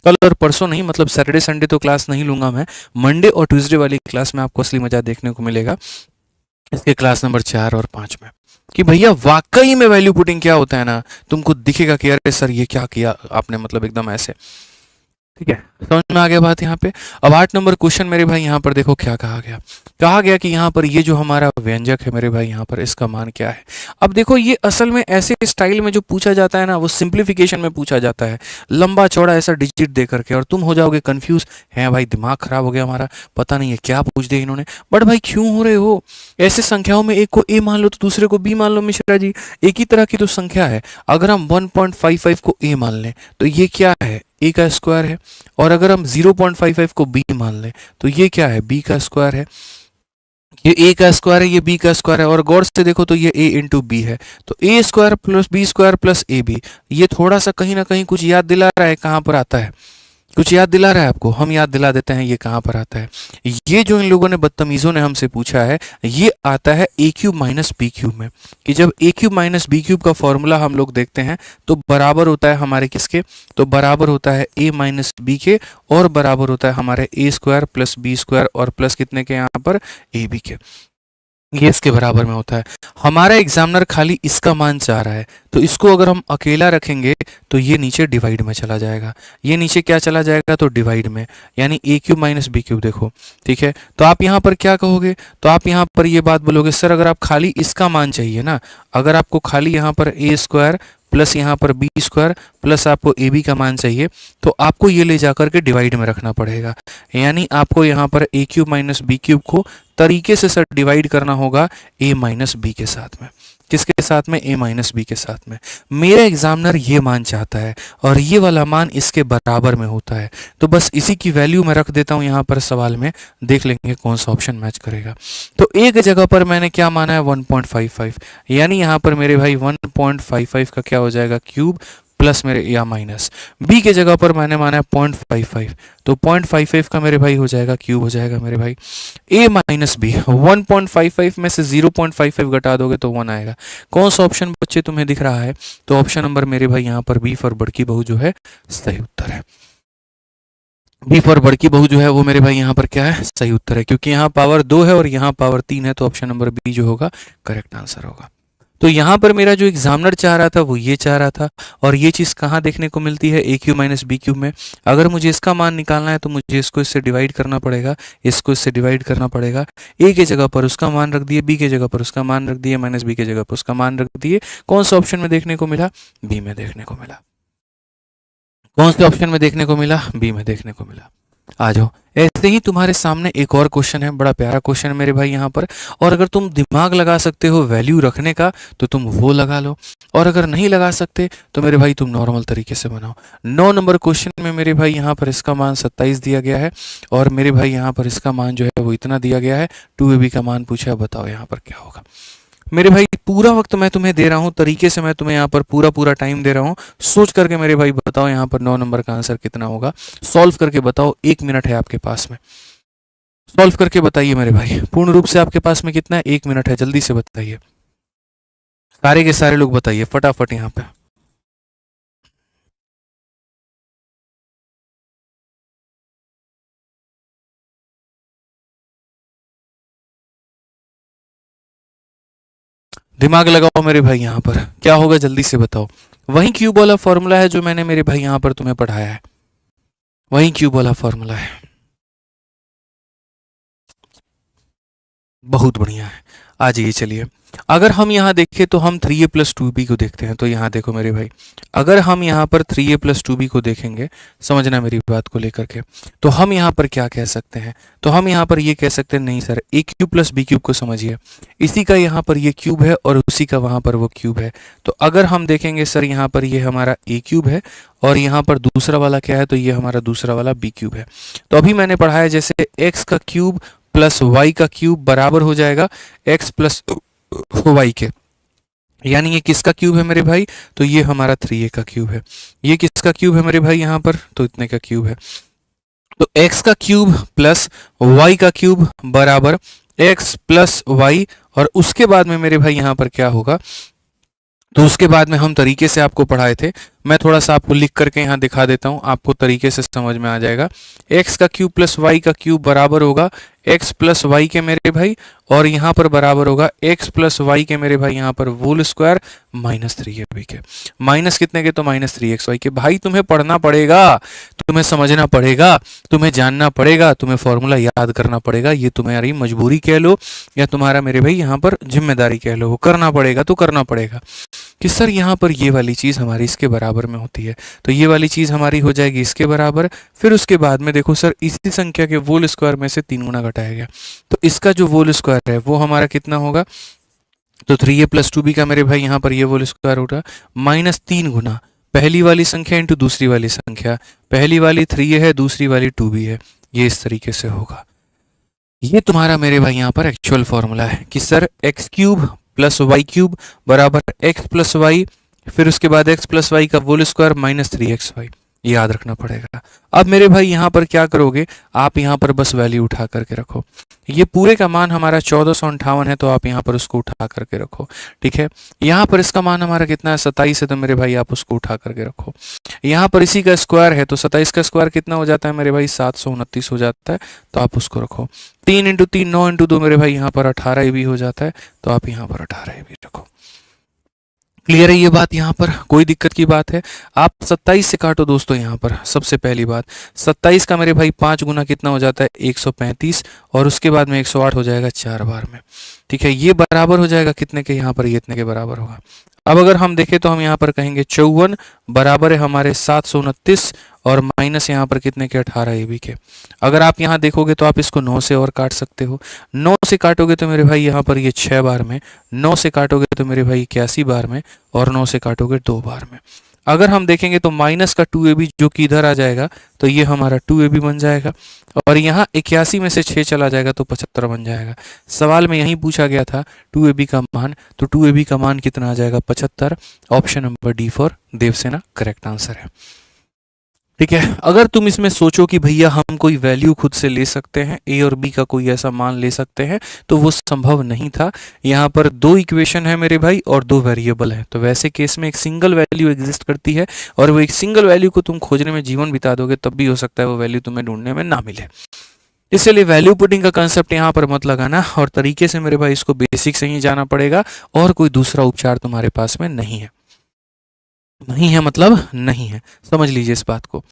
कल और परसों नहीं, मतलब सैटरडे संडे तो क्लास नहीं लूंगा मैं, मंडे और ट्यूसडे वाली क्लास में आपको असली मजा देखने को मिलेगा, इसके क्लास नंबर 4 और 5 में, कि भैया वाकई में वैल्यू पुटिंग क्या होता है ना, तुमको दिखेगा कि अरे सर ये क्या किया आपने, मतलब एकदम ऐसे। ठीक है, समझ में आ गया बात यहाँ पे। अब 8 नंबर क्वेश्चन मेरे भाई यहाँ पर देखो क्या कहा गया कि यहाँ पर ये जो हमारा व्यंजक है मेरे भाई, यहाँ पर इसका मान क्या है। अब देखो ये असल में ऐसे स्टाइल में जो पूछा जाता है ना, वो सिंप्लीफिकेशन में पूछा जाता है, लंबा चौड़ा ऐसा डिजिट दे करके, और तुम हो जाओगे कंफ्यूज, है भाई दिमाग खराब हो गया हमारा, पता नहीं है क्या पूछ दिया इन्होंने। बट भाई क्यों हो रहे हो, ऐसे संख्याओं में एक को ए मान लो तो दूसरे को बी मान लो मिश्रा जी, एक ही तरह की तो संख्या है। अगर हम 1.55 को ए मान लें तो ये क्या है, ए का स्क्वायर है, और अगर हम 0.55 को बी मान लें तो ये क्या है, बी का स्क्वायर है। ये ए का स्क्वायर है, ये बी का स्क्वायर है, और गौर से देखो तो ये ए इंटू बी है, तो a square plus b square plus a b. ये थोड़ा सा कहीं ना कहीं कुछ याद दिला रहा है, कहाँ पर आता है, कुछ याद दिला रहा है आपको, हम याद दिला देते हैं ये कहाँ पर आता है। ये जो इन लोगों ने बदतमीजों ने हमसे पूछा है, ये आता है ए क्यूब माइनस बी क्यूब में, कि जब ए क्यूब माइनस बी क्यूब का फॉर्मूला हम लोग देखते हैं तो बराबर होता है हमारे किसके, तो बराबर होता है ए माइनस बी के, और बराबर होता है हमारे ए स्क्वायर प्लस बी स्क्वायर और प्लस कितने के यहाँ पर, ए बी के। ये इसके बराबर में होता है। हमारा एग्जामिनर खाली इसका मान चाह रहा है, तो इसको अगर हम अकेला रखेंगे तो ये नीचे डिवाइड में चला जाएगा। ये नीचे क्या चला जाएगा, तो डिवाइड में, यानी ए क्यूब माइनस बी क्यूब। देखो ठीक है, तो आप यहाँ पर क्या कहोगे, तो आप यहाँ पर ये बात बोलोगे, सर अगर आप खाली इसका मान चाहिए ना, अगर आपको खाली यहाँ पर ए स्क्वायर प्लस यहाँ पर बी स्क्वायर प्लस आपको ए बी का मान चाहिए, तो आपको ये ले जाकर के डिवाइड में रखना पड़ेगा। यानी आपको यहाँ पर ए क्यूब माइनस बी क्यूब को तरीके से सर डिवाइड करना होगा ए माइनस बी के साथ में। किसके साथ में, ए माइनस बी के साथ में। मेरा एग्जामिनर ये मान चाहता है और ये वाला मान इसके बराबर में होता है, तो बस इसी की वैल्यू मैं रख देता हूँ यहाँ पर सवाल में, देख लेंगे कौन सा ऑप्शन मैच करेगा। तो एक जगह पर मैंने क्या माना है 1.55, यानी यहाँ पर मेरे भाई 1.55 का क्या हो जाएगा, क्यूब प्लस मेरे या माइनस। बी के जगह पर मैंने माना है 0.55, तो 0.55 का मेरे भाई हो जाएगा क्यूब हो जाएगा मेरे भाई। ए माइनस बी, 1.55 में से 0.55 घटा दोगे तो 1 आएगा। कौन सा ऑप्शन बच्चे तुम्हें दिख रहा है, तो ऑप्शन नंबर मेरे भाई यहाँ पर बी फॉर बड़की बहू जो है सही उत्तर है। बी फॉर बड़की बहू जो है वो मेरे भाई यहाँ पर क्या है, सही उत्तर है, क्योंकि यहाँ पावर 2 है और यहाँ पावर 3 है, तो ऑप्शन नंबर बी जो होगा करेक्ट आंसर होगा। तो यहाँ पर मेरा जो एग्जामिनर चाह रहा था वो ये चाह रहा था, और ये चीज़ कहाँ देखने को मिलती है, ए क्यूब माइनस बी क्यूब में। अगर मुझे इसका मान निकालना है तो मुझे इसको इससे डिवाइड करना पड़ेगा, इसको इससे डिवाइड करना पड़ेगा। ए के जगह पर उसका मान रख दिए, बी के जगह पर उसका मान रख दिए, माइनस बी के जगह पर उसका मान रख दिए। कौन सा ऑप्शन में देखने को मिला, बी में देखने को मिला। कौन से ऑप्शन में देखने को मिला, बी में देखने को मिला। आ जाओ, ऐसे ही तुम्हारे सामने एक और क्वेश्चन है, बड़ा प्यारा क्वेश्चन है मेरे भाई यहाँ पर, और अगर तुम दिमाग लगा सकते हो वैल्यू रखने का तो तुम वो लगा लो, और अगर नहीं लगा सकते तो मेरे भाई तुम नॉर्मल तरीके से बनाओ। 9 नंबर क्वेश्चन में मेरे भाई यहाँ पर इसका मान 27 दिया गया है, और मेरे भाई यहाँ पर इसका मान जो है वो इतना दिया गया है, 2ab का मान पूछा है, बताओ यहाँ पर क्या होगा। मेरे भाई पूरा वक्त मैं तुम्हें दे रहा हूँ, तरीके से मैं तुम्हें यहाँ पर पूरा पूरा टाइम दे रहा हूँ, सोच करके मेरे भाई बताओ यहाँ पर 9 नंबर का आंसर कितना होगा। सॉल्व करके बताओ, 1 मिनट है आपके पास में, सॉल्व करके बताइए मेरे भाई। पूर्ण रूप से आपके पास में कितना है, 1 मिनट है, जल्दी से बताइए, सारे के सारे लोग बताइए फटाफट यहाँ पे। दिमाग लगाओ मेरे भाई, यहाँ पर क्या होगा जल्दी से बताओ। वही क्यूब वाला फॉर्मूला है जो मैंने मेरे भाई यहाँ पर तुम्हें पढ़ाया है, वही क्यूब वाला फॉर्मूला है। बहुत बढ़िया है, आ जाइए चलिए। अगर हम यहाँ देखें तो हम 3a प्लस 2b को देखते हैं, तो यहाँ देखो मेरे भाई, अगर हम यहाँ पर 3a प्लस 2b को देखेंगे, समझना मेरी बात को लेकर के, तो हम यहाँ पर क्या कह सकते हैं, तो हम यहाँ पर ये कह सकते हैं, नहीं सर ए क्यूब प्लस बी क्यूब को समझिए, इसी का यहाँ पर ये क्यूब है और उसी का वहाँ पर वो क्यूब है। तो अगर हम देखेंगे सर यहाँ पर ये हमारा ए क्यूब है और यहाँ पर दूसरा वाला क्या है, तो ये हमारा दूसरा वाला बी क्यूब है। तो अभी मैंने पढ़ाया जैसे एक्स का क्यूब प्लस वाई का क्यूब बराबर हो जाएगा एक्स प्लस वाई के, यानी ये किसका क्यूब है मेरे भाई, तो ये हमारा 3a का क्यूब है। ये किसका क्यूब है मेरे भाई यहाँ पर, तो इतने का क्यूब है। तो x का क्यूब प्लस y का क्यूब बराबर x प्लस वाई, और उसके बाद में मेरे भाई यहाँ पर क्या होगा, तो उसके बाद में हम तरीके से आपको पढ़ाए थे, मैं थोड़ा सा आपको लिख करके यहाँ दिखा देता हूँ, आपको तरीके से समझ में आ जाएगा। x का क्यूब प्लस वाई का क्यूब बराबर होगा x प्लस वाई के मेरे भाई, और यहाँ पर बराबर होगा x प्लस वाई के मेरे भाई यहाँ पर होल स्क्वायर माइनस 3ab के। माइनस कितने के, तो माइनस 3xy के। भाई तुम्हें पढ़ना पड़ेगा, तुम्हें समझना पड़ेगा, तुम्हें जानना पड़ेगा, तुम्हें फॉर्मूला याद करना पड़ेगा। ये तुम्हारी मजबूरी कह लो या तुम्हारा मेरे भाई यहाँ पर जिम्मेदारी कह लो, वो करना पड़ेगा तो करना पड़ेगा कि सर यहाँ पर ये वाली चीज़ हमारी इसके बराबर में होती है, तो ये वाली चीज़ हमारी हो जाएगी इसके बराबर। फिर उसके बाद में देखो सर इसी संख्या के होल स्क्वायर में से 3 गुना घटाया गया, तो इसका जो होल स्क्वायर है वो हमारा कितना होगा, तो 3a प्लस 2b का मेरे भाई यहाँ पर ये होल स्क्वायर होगा माइनस 3 गुना पहली वाली संख्या इंटू दूसरी वाली संख्या, पहली वाली 3a है, दूसरी वाली 2b है, ये इस तरीके से होगा। ये तुम्हारा मेरे भाई यहाँ पर एक्चुअल फॉर्मूला है कि sir x cube plus y cube बराबर एक्स प्लस वाई, फिर उसके बाद एक्स प्लस वाई का होल स्क्वायर माइनस 3xy, याद रखना पड़ेगा। अब मेरे भाई यहाँ पर क्या करोगे, आप यहाँ पर बस वैल्यू उठा करके रखो। ये पूरे का मान हमारा 1458 है, तो आप यहाँ पर उसको उठा करके रखो। ठीक है, यहाँ पर इसका मान हमारा कितना है, 27 है, तो मेरे भाई आप उसको उठा करके रखो। यहाँ पर इसी का स्क्वायर है, तो 27 का स्क्वायर कितना हो जाता है मेरे भाई, 729 हो जाता है, तो आप उसको रखो। 3 इंटू 3 9 इंटू 2 मेरे भाई यहाँ पर 18 भी हो जाता है, तो आप यहाँ पर 18 भी रखो। क्लियर है ये बात, यहाँ पर कोई दिक्कत की बात है? आप 27 से काटो दोस्तों। यहाँ पर सबसे पहली बात, 27 का मेरे भाई 5 गुना कितना हो जाता है, 135, और उसके बाद में 108 हो जाएगा 4 बार में। ठीक है, ये बराबर हो जाएगा कितने के, यहाँ पर ये इतने के बराबर होगा। अब अगर हम देखें तो हम यहाँ पर कहेंगे 54 बराबर है हमारे 729, और माइनस यहाँ पर कितने के, 18 ए बी के। अगर आप यहाँ देखोगे तो आप इसको 9 से और काट सकते हो। 9 से काटोगे तो मेरे भाई यहाँ पर ये 6 बार में, 9 से काटोगे तो मेरे भाई 81 बार में, और 9 से काटोगे 2 बार में। अगर हम देखेंगे तो माइनस का 2ab जो कि इधर आ जाएगा, तो ये हमारा 2ab बन जाएगा, और यहाँ 81 में से 6 चला जाएगा तो 75 बन जाएगा। सवाल में यही पूछा गया था 2ab का मान, तो 2ab का मान कितना आ जाएगा, 75। Option number D for Devsena correct answer है। ठीक है, अगर तुम इसमें सोचो कि भैया हम कोई वैल्यू खुद से ले सकते हैं, ए और बी का कोई ऐसा मान ले सकते हैं, तो वो संभव नहीं था। यहाँ पर 2 इक्वेशन है मेरे भाई और 2 वेरिएबल है, तो वैसे केस में एक सिंगल वैल्यू एग्जिस्ट करती है, और वो एक सिंगल वैल्यू को तुम खोजने में जीवन बिता दोगे तब भी हो सकता है वो वैल्यू तुम्हें ढूंढने में ना मिले। इसलिए वैल्यू पुटिंग का कंसेप्ट यहाँ पर मत लगाना, और तरीके से मेरे भाई इसको बेसिक से ही जाना पड़ेगा, और कोई दूसरा उपचार तुम्हारे पास में नहीं है। नहीं है मतलब नहीं है, समझ लीजिए इस बात को।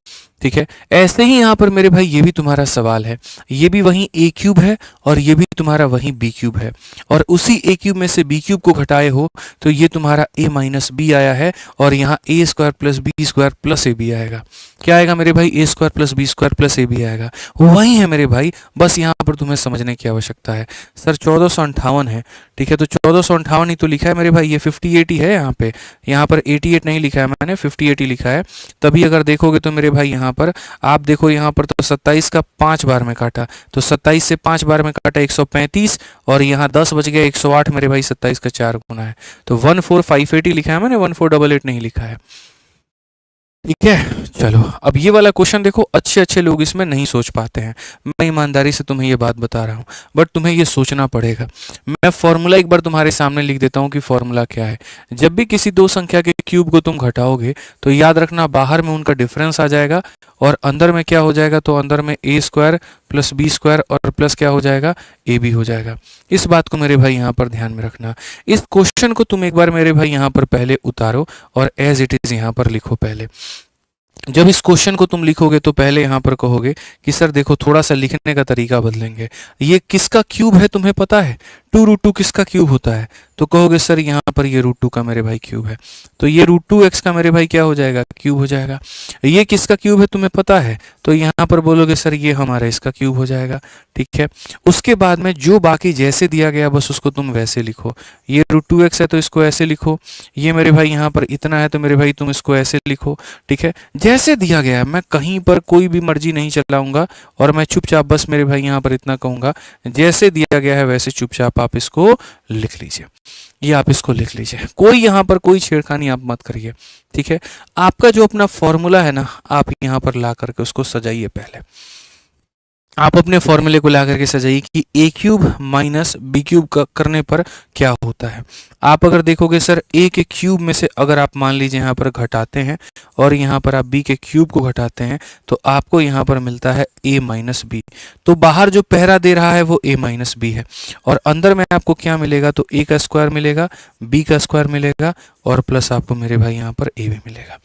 ठीक है, ऐसे ही यहाँ पर मेरे भाई ये भी तुम्हारा सवाल है, ये भी वही ए क्यूब है और ये भी तुम्हारा वही बी क्यूब है, और उसी ए क्यूब में से बी क्यूब को घटाए हो तो ये तुम्हारा ए माइनस बी आया है, और यहाँ a square plus b square plus a b आएगा। क्या आएगा मेरे भाई, a square plus b square plus a b आएगा। वही है मेरे भाई, बस यहाँ पर तुम्हें समझने की आवश्यकता है। सर 1458 है, ठीक है, तो 1458 ही तो लिखा है मेरे भाई, ये 58 ही है यहाँ पर 88 नहीं लिखा है मैंने, 58 ही लिखा है। तभी अगर देखोगे तो मेरे भाई यहाँ पर आप देखो, यहाँ पर तो 27 का 5 बार में काटा, तो 27 से 5 बार में काटा 135, और यहाँ 10 बच गया 108 मेरे भाई, 27 का 4 गुना है, तो 14580 लिखा है मैंने, 1488 नहीं लिखा है। ठीक है, चलो अब ये वाला क्वेश्चन देखो, अच्छे अच्छे लोग इसमें नहीं सोच पाते हैं, मैं ईमानदारी से तुम्हें ये बात बता रहा हूँ, बट तुम्हें ये सोचना पड़ेगा। मैं फॉर्मूला एक बार तुम्हारे सामने लिख देता हूँ कि फॉर्मूला क्या है। जब भी किसी दो संख्या के क्यूब को तुम घटाओगे तो याद रखना बाहर में उनका डिफरेंस आ जाएगा, और अंदर में क्या हो जाएगा, तो अंदर में ए स्क्वायर प्लस बी स्क्वायर और प्लस क्या हो जाएगा, ए बी हो जाएगा। इस बात को मेरे भाई यहाँ पर ध्यान में रखना। इस क्वेश्चन को तुम एक बार मेरे भाई यहाँ पर पहले उतारो और एज इट इज यहाँ पर लिखो पहले। जब इस क्वेश्चन को तुम लिखोगे तो पहले यहाँ पर कहोगे कि सर देखो थोड़ा सा लिखने का तरीका बदलेंगे, ये किसका क्यूब है तुम्हें पता है, 2√2 किसका क्यूब होता है, तो कहोगे सर यहाँ पर ये √2 का मेरे भाई क्यूब है, तो ये √2x का मेरे भाई क्या हो जाएगा, क्यूब हो जाएगा। ये किसका क्यूब है तुम्हें पता है, तो यहाँ पर बोलोगे सर ये हमारा इसका क्यूब हो जाएगा। ठीक है, उसके बाद में जो बाकी जैसे दिया गया बस उसको तुम वैसे लिखो। ये √2x है तो इसको ऐसे लिखो, ये मेरे भाई यहाँ पर इतना है तो मेरे भाई तुम इसको ऐसे लिखो। ठीक है, जैसे दिया गया है, मैं कहीं पर कोई भी मर्जी नहीं चलाऊंगा, और मैं चुपचाप बस मेरे भाई यहाँ पर इतना कहूंगा, जैसे दिया गया है वैसे चुपचाप आप इसको लिख लीजिए। ये आप इसको लिख लीजिए, कोई यहाँ पर कोई छेड़खानी आप मत करिए। ठीक है, आपका जो अपना फॉर्मूला है ना, आप यहाँ पर ला करके उसको सजाइए। पहले आप अपने फॉर्मूले को ला करके सजाइए कि ए क्यूब माइनस बी क्यूब करने पर क्या होता है। आप अगर देखोगे सर ए के क्यूब में से अगर आप मान लीजिए यहाँ पर घटाते हैं और यहाँ पर आप बी के क्यूब को घटाते हैं तो आपको यहाँ पर मिलता है ए माइनस बी। तो बाहर जो पहरा दे रहा है वो ए माइनस बी है, और अंदर में आपको क्या मिलेगा, तो ए का स्क्वायर मिलेगा, बी का स्क्वायर मिलेगा, और प्लस आपको मेरे भाई यहाँ पर ए भी मिलेगा।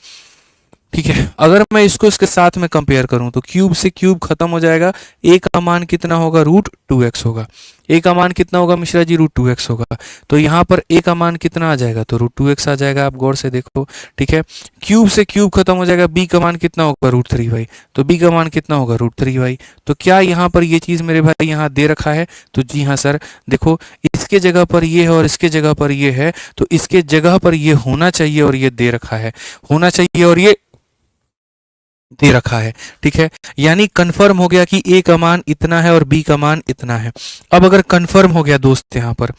ठीक है, अगर मैं इसको इसके साथ में कंपेयर करूं तो क्यूब से क्यूब खत्म हो जाएगा, ए का मान कितना होगा, √2x होगा। ए का मान कितना होगा मिश्रा जी, √2x होगा। तो यहाँ पर ए का मान कितना आ जाएगा, तो √2x आ जाएगा। आप गौर से देखो। ठीक है, क्यूब से क्यूब खत्म हो जाएगा, बी का मान कितना होगा, √3y, तो बी का मान कितना होगा, √3y। तो क्या यहाँ पर ये चीज़ मेरे भाई यहाँ दे रखा है, तो जी हाँ सर, देखो इसके जगह पर ये है और इसके जगह पर ये है, तो इसके जगह पर ये होना चाहिए और ये दे रखा है, होना चाहिए और ये दे रखा है। ठीक है, यानी कंफर्म हो गया कि ए का मान इतना है और बी का मान इतना है। अब अगर कंफर्म हो गया दोस्त यहाँ पर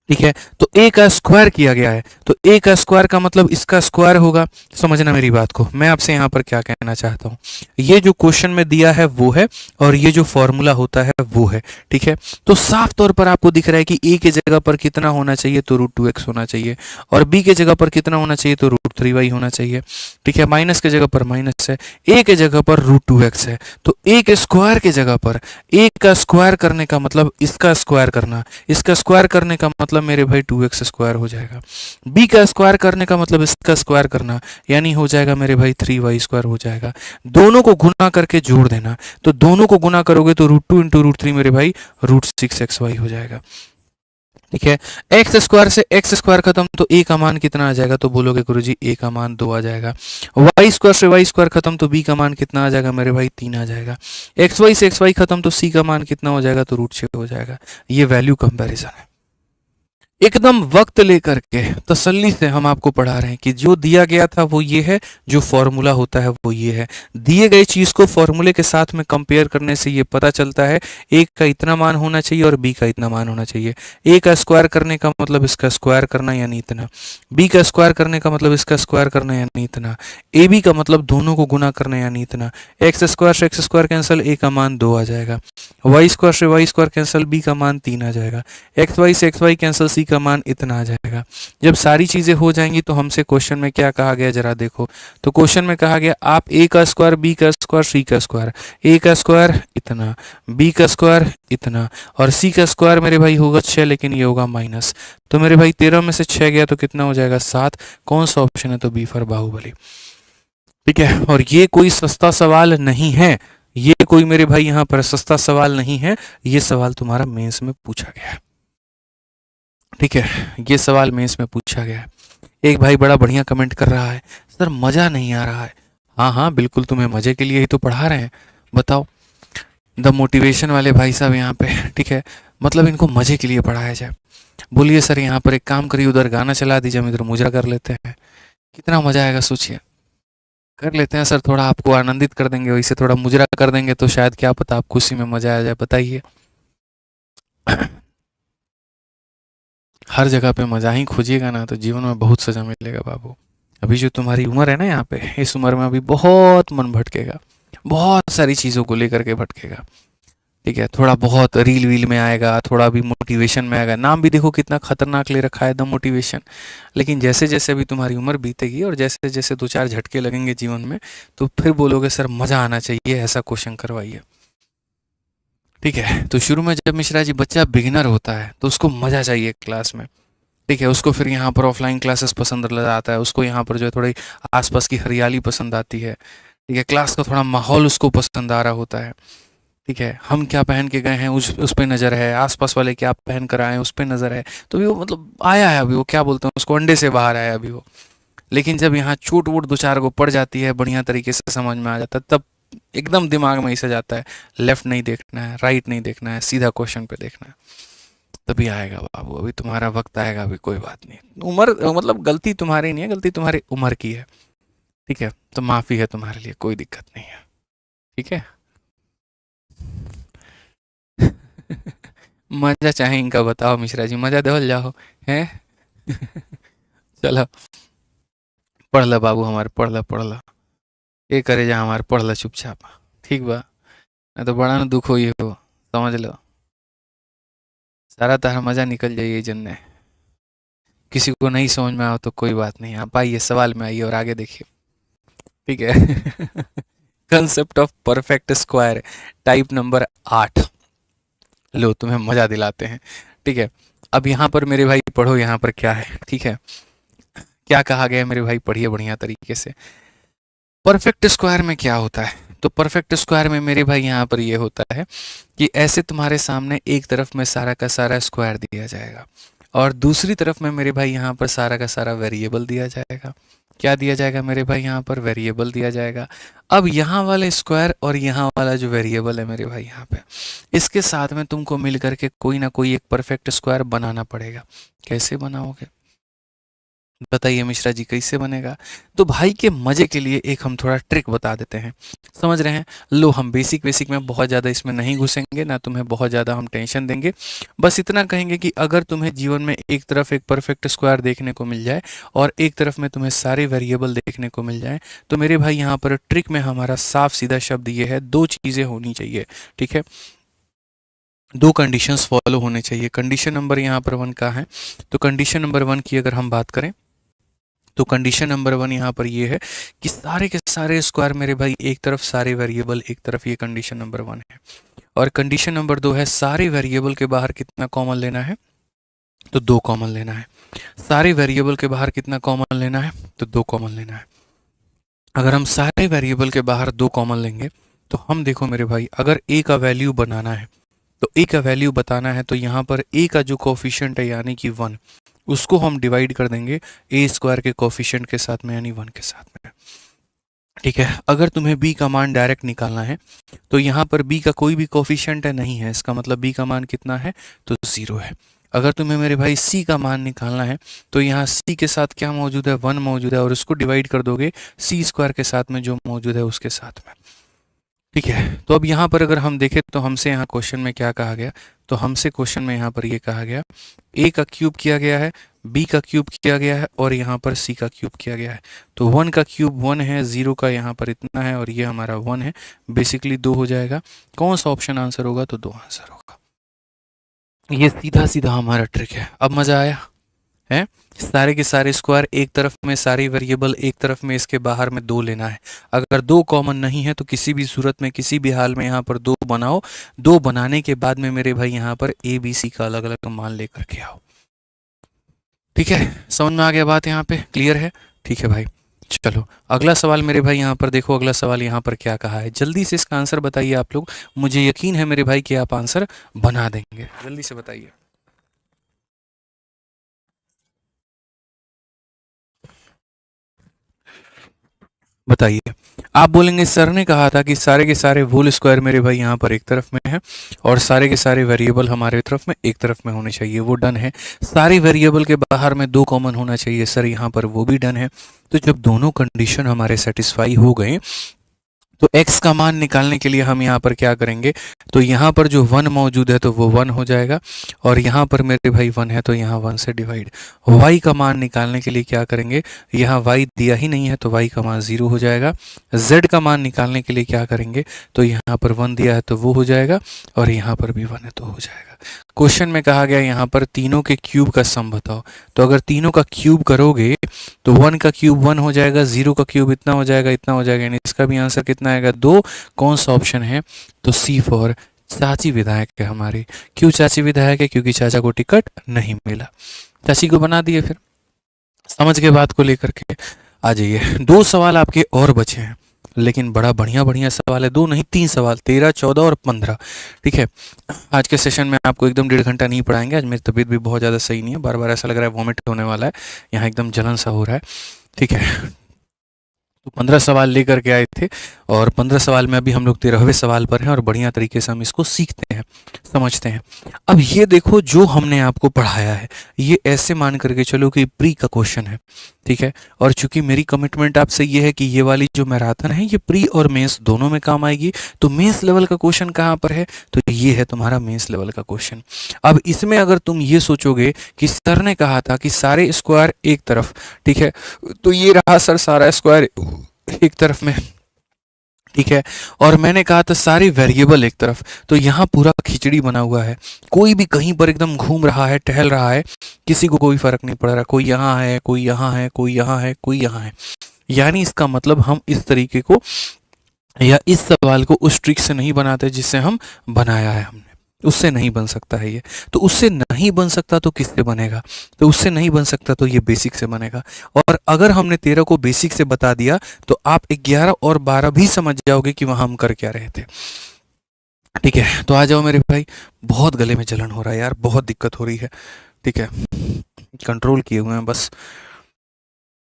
ठीक है, तो a का स्क्वायर किया गया है, तो a का स्क्वायर का मतलब इसका स्क्वायर होगा। समझना मेरी बात को, मैं आपसे यहाँ पर क्या कहना चाहता हूँ, ये जो क्वेश्चन में दिया है वो है, और ये जो फॉर्मूला होता है वो है। ठीक है, तो साफ तौर पर आपको दिख रहा है कि a के जगह पर कितना होना चाहिए, तो √2x होना चाहिए, और b के जगह पर कितना होना चाहिए, तो √3y होना चाहिए। ठीक है, माइनस के जगह पर माइनस है, a के जगह पर √2x है, तो a के स्क्वायर के जगह पर a का स्क्वायर करने का मतलब इसका स्क्वायर करना, इसका स्क्वायर करने का मतलब मेरे भाई 2x स्क्वायर हो जाएगा, b का स्क्वायर करने का मतलब इसका स्क्वायर करना, यानी हो जाएगा मेरे भाई 3y स्क्वायर हो जाएगा। दोनों को गुना करके जोड़ देना, तो दोनों को गुना करोगे तो √2 इंटू √3 मेरे भाई √6xy हो जाएगा। ठीक है, एक्स स्क्वायर से एक्स स्क्वायर खत्म, तो a का मान कितना आ जाएगा, तो बोलोगे गुरुजी a का मान 2 आ जाएगा। वाई स्क्वायर से वाई स्क्वायर खत्म, तो b का मान कितना आ जाएगा मेरे भाई 3 आ जाएगा। एक्स वाई से एक्स वाई खत्म, तो c का मान कितना हो जाएगा, तो √6 हो जाएगा। ये वैल्यू कंपैरिजन है, एकदम वक्त लेकर के तसल्ली से हम आपको पढ़ा रहे हैं कि जो दिया गया था वो ये है, जो फॉर्मूला होता है वो ये है। दिए गए चीज को फॉर्मूले के साथ में कंपेयर करने से ये पता चलता है a का इतना मान होना चाहिए और b का इतना मान होना चाहिए। a का स्क्वायर करने का मतलब इसका स्क्वायर करना यानी इतना, b का स्क्वायर करने का मतलब इसका स्क्वायर करना यानी इतना, ab का मतलब दोनों को गुना करना यानी इतना। एक्स स्क्वायर से एक्स स्क्वायर कैंसिल, a का मान 2 आ जाएगा। वाई स्क्वायर से वाई स्क्वायर कैंसिल, b का मान 3 आ जाएगा। एक्स वाई से एक्स वाई कैंसिल, c का मान इतना आ जाएगा। जब सारी चीजें हो जाएंगी तो हमसे क्वेश्चन में क्या कहा गया जरा देखो, तो क्वेश्चन में कहा गया आप a का स्क्वायर, b का स्क्वायर, c का स्क्वायर, a का स्क्वायर इतना, b का स्क्वायर इतना, और c का स्क्वायर मेरे भाई होगा 6, लेकिन ये होगा माइनस, तो मेरे भाई 13 में से 6 गया तो कितना हो जाएगा 7। कौन सा ऑप्शन है, तो बी फॉर बाहुबली। ठीक है, और ये कोई सस्ता सवाल नहीं है, ये कोई मेरे भाई यहाँ पर सस्ता सवाल नहीं है, ये सवाल तुम्हारा मेंस में पूछा गया है। ठीक है, ये सवाल मेंस में पूछा गया है। एक भाई बड़ा बढ़िया कमेंट कर रहा है, सर मज़ा नहीं आ रहा है। हाँ हाँ बिल्कुल, तुम्हें मज़े के लिए ही तो पढ़ा रहे हैं, बताओ। द मोटिवेशन वाले भाई साहब यहाँ पे, ठीक है, मतलब इनको मज़े के लिए पढ़ाया जाए। बोलिए सर यहाँ पर एक काम करिए, उधर गाना चला दीजिए, हम इधर मुजरा कर लेते हैं, कितना मज़ा आएगा सोचिए। कर लेते हैं सर, थोड़ा आपको आनंदित कर देंगे, वैसे थोड़ा मुजरा कर देंगे तो शायद क्या पता आपको उसी में मज़ा आ जाए, बताइए। हर जगह पे मज़ा ही खोजिएगा ना तो जीवन में बहुत सज़ा मिलेगा बाबू। अभी जो तुम्हारी उम्र है ना यहाँ पे, इस उम्र में अभी बहुत मन भटकेगा, बहुत सारी चीज़ों को लेकर के भटकेगा। ठीक है, थोड़ा बहुत रील वील में आएगा, थोड़ा भी मोटिवेशन में आएगा, नाम भी देखो कितना खतरनाक ले रखा है द मोटिवेशन। लेकिन जैसे जैसे अभी तुम्हारी उम्र बीतेगी और जैसे जैसे 2-4 झटके लगेंगे जीवन में, तो फिर बोलोगे सर मज़ा आना चाहिए, ऐसा क्वेश्चन करवाइए। ठीक है, तो शुरू में जब मिश्रा जी बच्चा बिगिनर होता है तो उसको मज़ा चाहिए क्लास में। ठीक है, उसको फिर यहाँ पर ऑफलाइन क्लासेस पसंद आता है, उसको यहाँ पर जो है थोड़ी आसपास की हरियाली पसंद आती है। ठीक है, क्लास का थोड़ा माहौल उसको पसंद आ रहा होता है। ठीक है, हम क्या पहन के गए हैं उस पे नज़र है, आसपास वाले क्या पहन कर आए हैं उस पे नज़र है, तो भी वो मतलब आया है अभी, वो क्या बोलते हैं उसको, अंडे से बाहर आया अभी वो। लेकिन जब यहाँ चोट वोट 2-4 को पड़ जाती है, बढ़िया तरीके से समझ में आ जाता है, तब एकदम दिमाग में ऐसा जाता है, लेफ्ट नहीं देखना है, राइट नहीं देखना है, सीधा क्वेश्चन पे देखना है। तभी आएगा बाबू, अभी तुम्हारा वक्त आएगा, अभी कोई बात नहीं। उम्र मतलब गलती तुम्हारी नहीं है, गलती तुम्हारी उम्र की है। ठीक है, तो माफ़ी है तुम्हारे लिए, कोई दिक्कत नहीं है। ठीक है। मजा चाहे इनका बताओ मिश्रा जी, मजा देवल जाओ हैं। चलो पढ़ ला बाबू हमारे, पढ़ ला ये करे जा हमारे, पढ़ ला चुपचाप, ठीक बा, नहीं तो बड़ा ना दुख हो, ये हो समझ लो, सारा तार मजा निकल जाइए जन्ने। किसी को नहीं समझ में आओ तो कोई बात नहीं, आप आइए सवाल में आइए और आगे देखिए। ठीक है। Concept of perfect square, type number 8। लो तुम्हें मजा दिलाते हैं। ठीक है, अब यहाँ पर मेरे भाई पढ़ो, यहाँ पर क्या है। ठीक है, क्या कहा गया है मेरे भाई, पढ़िए बढ़िया तरीके से। परफेक्ट स्क्वायर में क्या होता है, तो परफेक्ट स्क्वायर में मेरे भाई यहाँ पर ये होता है कि ऐसे तुम्हारे सामने एक तरफ में सारा का सारा स्क्वायर दिया जाएगा और दूसरी तरफ में मेरे भाई यहाँ पर सारा का सारा वेरिएबल दिया जाएगा। क्या दिया जाएगा मेरे भाई, यहाँ पर वेरिएबल दिया जाएगा। अब यहाँ वाले स्क्वायर और यहाँ वाला जो वेरिएबल है मेरे भाई यहाँ पे, इसके साथ में तुमको मिल करके कोई ना कोई एक परफेक्ट स्क्वायर बनाना पड़ेगा। कैसे बनाओगे, बताइए मिश्रा जी कैसे बनेगा? तो भाई के मज़े के लिए एक हम थोड़ा ट्रिक बता देते हैं। समझ रहे हैं? लो हम बेसिक बेसिक में बहुत ज़्यादा इसमें नहीं घुसेंगे, ना तुम्हें बहुत ज़्यादा हम टेंशन देंगे। बस इतना कहेंगे कि अगर तुम्हें जीवन में एक तरफ एक परफेक्ट स्क्वायर देखने को मिल जाए और एक तरफ में तुम्हें सारे वेरिएबल देखने को मिल जाए, तो मेरे भाई यहाँ पर ट्रिक में हमारा साफ सीधा शब्द ये है, 2 चीज़ें होनी चाहिए, ठीक है? 2 कंडीशंस फॉलो होने चाहिए। कंडीशन नंबर यहाँ पर 1 का है, तो कंडीशन नंबर 1 की अगर हम बात करें, तो कंडीशन नंबर 1 यहाँ पर ये है कि सारे के सारे स्क्वायर मेरे भाई एक तरफ, सारे वेरिएबल एक तरफ, ये कंडीशन नंबर 1 है। और कंडीशन नंबर 2 है सारे वेरिएबल के बाहर कितना कॉमन लेना है, तो 2 कॉमन लेना है। सारे वेरिएबल के बाहर कितना कॉमन लेना है, तो 2 कॉमन लेना है। अगर हम सारे वेरिएबल के बाहर 2 कॉमन लेंगे, तो हम देखो मेरे भाई, अगर ए का वैल्यू बनाना है, तो ए का वैल्यू बताना है, तो यहाँ पर ए का जो कोफिशिएंट है यानी कि 1, उसको हम डिवाइड कर देंगे ए स्क्वायर के कोफिशिएंट के साथ में यानी 1 के साथ में, ठीक है? अगर तुम्हें बी का मान डायरेक्ट निकालना है, तो यहाँ पर बी का कोई भी कोफिशिएंट है नहीं है, इसका मतलब बी का मान कितना है, तो 0 है। अगर तुम्हें मेरे भाई सी का मान निकालना है, तो यहाँ सी के साथ क्या मौजूद है, 1 मौजूद है, और उसको डिवाइड कर दोगे सी स्क्वायर के साथ में जो मौजूद है उसके साथ में, ठीक है? तो अब यहाँ पर अगर हम देखें, तो हमसे यहाँ क्वेश्चन में क्या कहा गया, तो हमसे क्वेश्चन में यहाँ पर ये कहा गया, ए का क्यूब किया गया है, बी का क्यूब किया गया है, और यहाँ पर सी का क्यूब किया गया है। तो 1 का क्यूब 1 है, 0 का यहाँ पर इतना है, और ये हमारा 1 है, बेसिकली 2 हो जाएगा। कौन सा ऑप्शन आंसर होगा, तो 2 आंसर होगा। ये सीधा सीधा हमारा ट्रिक है। अब मज़ा आया है? सारे के सारे स्क्वायर एक तरफ में, सारी वेरिएबल एक तरफ में, इसके बाहर में 2 लेना है। अगर 2 कॉमन नहीं है तो किसी भी सूरत में, किसी भी हाल में यहाँ पर 2 बनाओ। 2 बनाने के बाद में मेरे भाई यहाँ पर ए बी सी का अलग अलग मान लेकर के आओ, ठीक है? समझ में आ गया बात? यहाँ पे क्लियर है? ठीक है भाई, चलो अगला सवाल मेरे भाई यहाँ पर देखो, अगला सवाल यहाँ पर क्या कहा है, जल्दी से इसका आंसर बताइए आप लोग। मुझे यकीन है मेरे भाई कि आप आंसर बना देंगे, जल्दी से बताइए। बताइए। आप बोलेंगे सर ने कहा था कि सारे के सारे होल स्क्वायर मेरे भाई यहाँ पर एक तरफ में है, और सारे के सारे वेरिएबल हमारे तरफ में एक तरफ में होने चाहिए, वो डन है। सारे वेरिएबल के बाहर में 2 कॉमन होना चाहिए सर, यहाँ पर वो भी डन है। तो जब दोनों कंडीशन हमारे सेटिस्फाई हो गए, तो x का मान निकालने के लिए हम यहाँ पर क्या करेंगे, तो यहाँ पर जो 1 मौजूद है तो वो 1 हो जाएगा, और यहाँ पर मेरे भाई 1 है तो यहाँ 1 से डिवाइड। y का मान निकालने के लिए क्या करेंगे, यहाँ y दिया ही नहीं है तो y का मान 0 हो जाएगा। z का मान निकालने के लिए क्या करेंगे, तो यहाँ पर 1 दिया है तो वो हो जाएगा, और यहाँ पर भी 1 है तो हो जाएगा। क्वेश्चन में कहा गया यहाँ पर तीनों के क्यूब का सम बताओ, तो अगर तीनों का क्यूब करोगे तो 1 का क्यूब 1 हो जाएगा, 0 का क्यूब इतना हो जाएगा, इतना हो जाएगा, यानी इसका भी आंसर कितना आएगा, 2। कौन सा ऑप्शन है, तो सी फॉर चाची विधायक है हमारी। क्यों चाची विधायक है, क्योंकि चाचा को टिकट नहीं मिला, चाची को बना दिए। फिर समझ के बात को लेकर के आ जाइए। 2 सवाल आपके और बचे हैं, लेकिन बड़ा बढ़िया बढ़िया सवाल है, 2 नहीं 3 सवाल, 13, 14 और 15, ठीक है? आज के सेशन में आपको एकदम 1.5 घंटा नहीं पढ़ाएंगे, आज मेरी तबीयत भी बहुत ज़्यादा सही नहीं है, बार बार ऐसा लग रहा है वॉमिट होने वाला है, यहाँ एकदम जलन सा हो रहा है, ठीक है? तो 15 सवाल लेकर के आए थे, और 15 सवाल में अभी हम लोग 13वें सवाल पर हैं, और बढ़िया तरीके से हम इसको सीखते हैं, समझते हैं। अब ये देखो जो हमने आपको पढ़ाया है, ये ऐसे मान करके चलो कि प्री का क्वेश्चन है, ठीक है? और चूंकि मेरी कमिटमेंट आपसे ये है कि ये वाली जो मैराथन है ये प्री और मेंस दोनों में काम आएगी, तो मेंस लेवल का क्वेश्चन कहाँ पर है, तो ये है तुम्हारा मेंस लेवल का क्वेश्चन। अब इसमें अगर तुम ये सोचोगे कि सर ने कहा था कि सारे स्क्वायर एक तरफ, ठीक है, तो ये रहा सर सारा स्क्वायर एक तरफ में, ठीक है, और मैंने कहा था सारे वेरिएबल एक तरफ, तो यहाँ पूरा खिचड़ी बना हुआ है, कोई भी कहीं पर एकदम घूम रहा है, टहल रहा है, किसी को कोई फर्क नहीं पड़ रहा, कोई यहाँ है, कोई यहाँ है, कोई यहाँ है, कोई यहाँ है। यानी इसका मतलब हम इस तरीके को या इस सवाल को उस ट्रिक से नहीं बनाते जिससे हम बनाया है हमने, उससे नहीं बन सकता है ये। तो उससे नहीं बन सकता तो किससे बनेगा, तो उससे नहीं बन सकता तो ये बेसिक से बनेगा। और अगर हमने 13 को बेसिक से बता दिया तो आप 11 और 12 भी समझ जाओगे कि वहाँ हम कर क्या रहे थे, ठीक है? तो आ जाओ मेरे भाई, बहुत गले में जलन हो रहा है यार, बहुत दिक्कत हो रही है, ठीक है? कंट्रोल किए हुए हैं बस।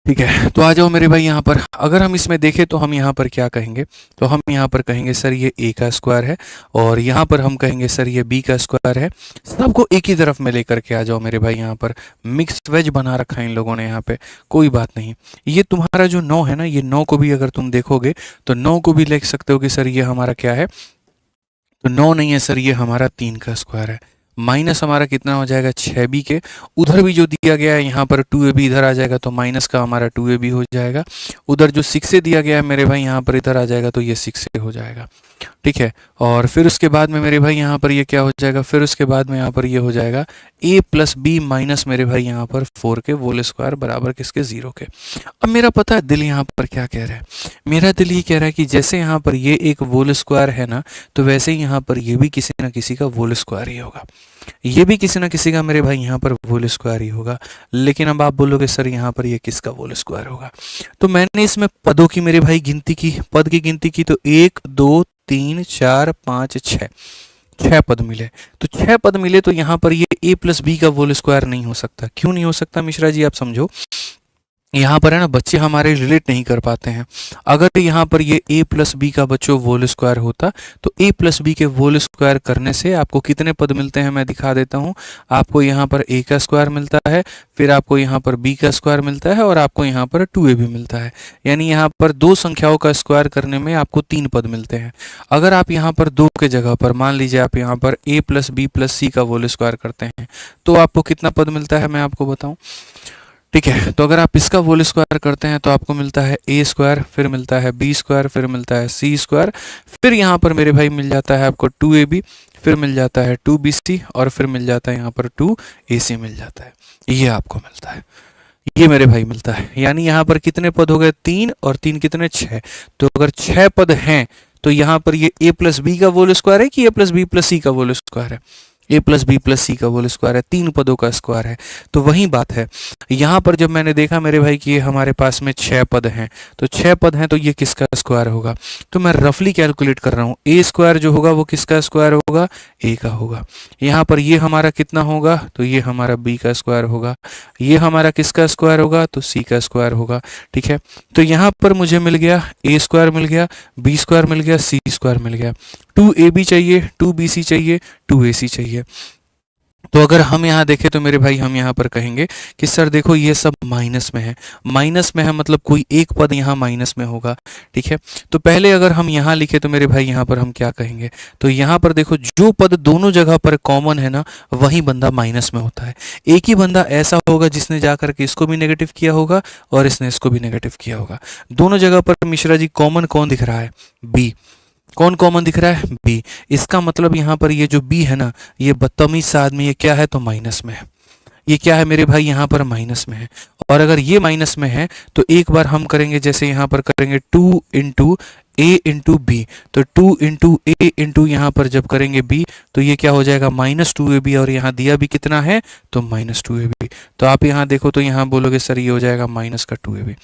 ठीक है, तो आ जाओ मेरे भाई यहाँ पर। अगर हम इसमें देखें तो हम यहाँ पर क्या कहेंगे, तो हम यहाँ पर कहेंगे सर ये a का स्क्वायर है, और यहाँ पर हम कहेंगे सर ये b का स्क्वायर है। सबको एक ही तरफ में लेकर के आ जाओ मेरे भाई। यहाँ पर मिक्स वेज बना रखा है इन लोगों ने यहाँ पे, कोई बात नहीं। ये तुम्हारा जो 9 है ना, ये 9 को भी अगर तुम देखोगे तो 9 को भी लिख सकते हो कि सर ये हमारा क्या है, तो 9 नहीं है सर, ये हमारा 3 का स्क्वायर है। माइनस हमारा कितना हो जाएगा 6b के, उधर भी जो दिया गया है यहाँ पर 2ab इधर आ जाएगा, तो माइनस का हमारा 2ab हो जाएगा। उधर जो 6 दिया गया है मेरे भाई यहाँ पर इधर आ जाएगा, तो ये 6 हो जाएगा। ठीक है, और फिर उसके बाद में मेरे भाई यहाँ पर ये क्या हो जाएगा, फिर उसके बाद में यहाँ पर ये हो जाएगा a प्लस बी माइनस मेरे भाई यहाँ पर 4 के होल स्क्वायर बराबर किसके, 0 के। अब मेरा पता है दिल यहाँ पर क्या कह रहा है, मेरा दिल ये कह रहा है कि जैसे यहाँ पर ये एक होल स्क्वायर है ना, तो वैसे ही यहाँ पर ये भी किसी ना किसी का होल स्क्वायर ही होगा, ये भी किसी ना किसी का मेरे भाई यहाँ पर होल स्क्वायर ही होगा। लेकिन अब आप बोलोगे सर यहाँ पर ये किसका होल स्क्वायर होगा, तो मैंने इसमें पदों की मेरे भाई गिनती की, पद की गिनती की, तो 1 2 3 4 5 6, 6 पद मिले। तो 6 पद मिले, तो यहाँ पर ये a प्लस बी का होल स्क्वायर नहीं हो सकता। क्यों नहीं हो सकता मिश्रा जी, आप समझो। यहाँ पर है ना, बच्चे हमारे रिलेट नहीं कर पाते हैं। अगर यहाँ पर ये a प्लस बी का बच्चों होल स्क्वायर होता, तो a प्लस बी के होल स्क्वायर करने से आपको कितने पद मिलते हैं, मैं दिखा देता हूँ। आपको यहाँ पर a का स्क्वायर मिलता है, फिर आपको यहाँ पर b का स्क्वायर मिलता है, और आपको यहाँ पर 2ab मिलता है। यानी यहाँ पर दो संख्याओं का स्क्वायर करने में आपको 3 पद मिलते हैं। अगर आप यहाँ पर 2 के जगह पर मान लीजिए आप यहाँ पर a प्लस बी प्लस सी का होल स्क्वायर करते हैं, तो आपको कितना पद मिलता है मैं आपको बताऊँ। ठीक है, तो अगर आप इसका होल स्क्वायर करते हैं तो आपको मिलता है a स्क्वायर, फिर मिलता है b स्क्वायर, फिर मिलता है c स्क्वायर, फिर यहाँ पर मेरे भाई मिल जाता है आपको 2ab, फिर मिल जाता है 2bc, और फिर मिल जाता है यहाँ पर 2ac मिल जाता है। ये आपको मिलता है, ये मेरे भाई मिलता है। यानी यहाँ पर कितने पद हो गए, 3, और 3 कितने, 6। तो अगर 6 पद हैं, तो यहाँ पर ये a प्लस बी का होल स्क्वायर है कि a प्लस बी प्लस सी का होल स्क्वायर है, a प्लस बी प्लस सी का होल स्क्वायर है, 3 पदों का स्क्वायर है। तो वही बात है, यहाँ पर जब मैंने देखा मेरे भाई कि ये हमारे पास में 6 पद हैं, तो 6 पद हैं, तो ये किसका स्क्वायर होगा, तो मैं रफली कैलकुलेट कर रहा हूँ। a स्क्वायर जो होगा वो किसका स्क्वायर होगा, a का होगा। यहाँ पर ये हमारा कितना होगा, तो ये हमारा b का स्क्वायर होगा। ये हमारा किसका स्क्वायर होगा, तो c का स्क्वायर होगा। ठीक है, तो यहाँ पर मुझे मिल गया a स्क्वायर मिल गया, b स्क्वायर मिल गया, c स्क्वायर मिल गया। 2ab चाहिए, 2bc चाहिए, 2ac चाहिए। तो अगर हम यहाँ देखें तो मेरे भाई हम यहाँ पर कहेंगे कि सर देखो ये सब माइनस में है, माइनस में है मतलब कोई एक पद यहाँ माइनस में होगा। ठीक है, तो पहले अगर हम यहाँ लिखे तो मेरे भाई यहाँ पर हम क्या कहेंगे, तो यहाँ पर देखो जो पद दोनों जगह पर कॉमन है ना, वही बंदा माइनस में होता है। एक ही बंदा ऐसा होगा जिसने जा करके इसको भी नेगेटिव किया होगा और इसने इसको भी नेगेटिव किया होगा। दोनों जगह पर मिश्रा जी कॉमन कौन दिख रहा है, बी। कौन कॉमन दिख रहा है, बी। इसका मतलब यहाँ पर ये जो बी है ना, ये बदतमीज सा आदमी, ये क्या है, तो माइनस में है। ये क्या है मेरे भाई, यहाँ पर माइनस में है। और अगर ये माइनस में है तो एक बार हम करेंगे, जैसे यहाँ पर करेंगे 2 इंटू ए इंटू बी, तो 2 इंटू ए इंटू यहाँ पर जब करेंगे बी, तो ये क्या हो जाएगा, -2ab, और यहाँ दिया भी कितना है, तो -2ab। तो आप यहाँ देखो तो यहाँ बोलोगे सर ये हो जाएगा माइनस का 2ab।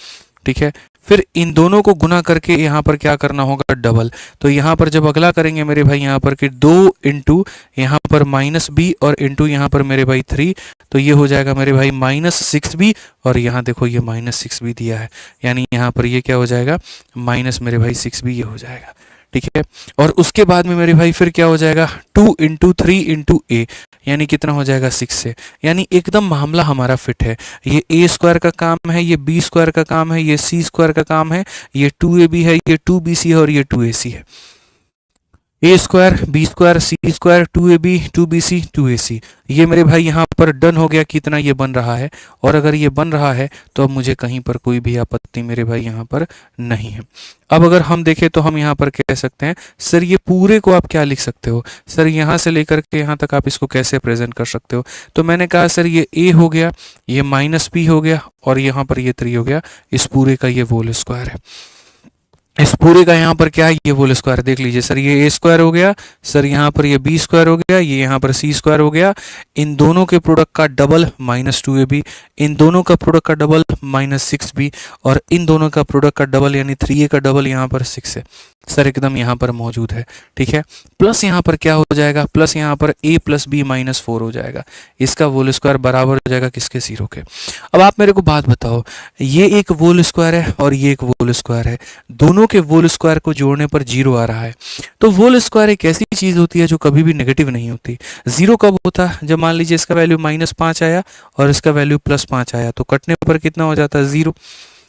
ठीक है, फिर इन दोनों को गुना करके यहाँ पर क्या करना होगा, डबल। तो यहाँ पर जब अगला करेंगे मेरे भाई यहाँ पर कि 2 इंटू यहाँ पर -b और इंटू यहाँ पर मेरे भाई 3, तो ये हो जाएगा मेरे भाई -6b, और यहाँ देखो ये -6b दिया है, यानी यहाँ पर ये क्या हो जाएगा, माइनस मेरे भाई 6b ये हो जाएगा। ठीक है, और उसके बाद में मेरे भाई फिर क्या हो जाएगा, 2 इंटू 3 इंटू ए, यानी कितना हो जाएगा 6 से। यानी एकदम मामला हमारा फिट है। ये ए स्क्वायर का काम है, ये बी स्क्वायर का काम है, ये सी स्क्वायर का काम है, ये 2ab है, ये 2bc है, और ये 2ac है। A square, B square, C square, 2ab, 2bc, 2ac, ये मेरे भाई यहाँ पर डन हो गया। कितना ये बन रहा है, और अगर ये बन रहा है तो अब मुझे कहीं पर कोई भी आपत्ति मेरे भाई यहाँ पर नहीं है। अब अगर हम देखें तो हम यहाँ पर कह सकते हैं सर ये पूरे को आप क्या लिख सकते हो, सर यहाँ से लेकर के यहाँ तक आप इसको कैसे प्रेजेंट कर सकते हो। तो मैंने कहा सर ये a हो गया, ये -b हो गया, और यहाँ पर ये 3 हो गया। इस पूरे का ये होल स्क्वायर है। इस पूरे का यहाँ पर क्या है, ये होल स्क्वायर। देख लीजिए सर ये ए स्क्वायर हो गया, सर यहाँ पर ये बी स्क्वायर हो गया, ये यहाँ पर सी स्क्वायर हो गया। इन दोनों के प्रोडक्ट का डबल -2ab, इन दोनों का प्रोडक्ट का डबल -6b, और इन दोनों का प्रोडक्ट का डबल यानी 3a का डबल यहाँ पर 6 है। सर एकदम यहाँ पर मौजूद है, ठीक है। प्लस यहाँ पर क्या हो जाएगा, प्लस यहाँ पर a प्लस बी माइनस 4 हो जाएगा, इसका होल स्क्वायर बराबर हो जाएगा किसके, 0 के। अब आप मेरे को बात बताओ, ये एक होल स्क्वायर है और ये एक होल स्क्वायर है, दोनों के होल स्क्वायर को जोड़ने पर 0 आ रहा है। तो होल स्क्वायर एक ऐसी चीज होती है जो कभी भी नेगेटिव नहीं होती। 0 कब होता है, जब मान लीजिए इसका वैल्यू -5 आया और इसका वैल्यू +5 आया, तो कटने पर कितना हो जाता है, 0।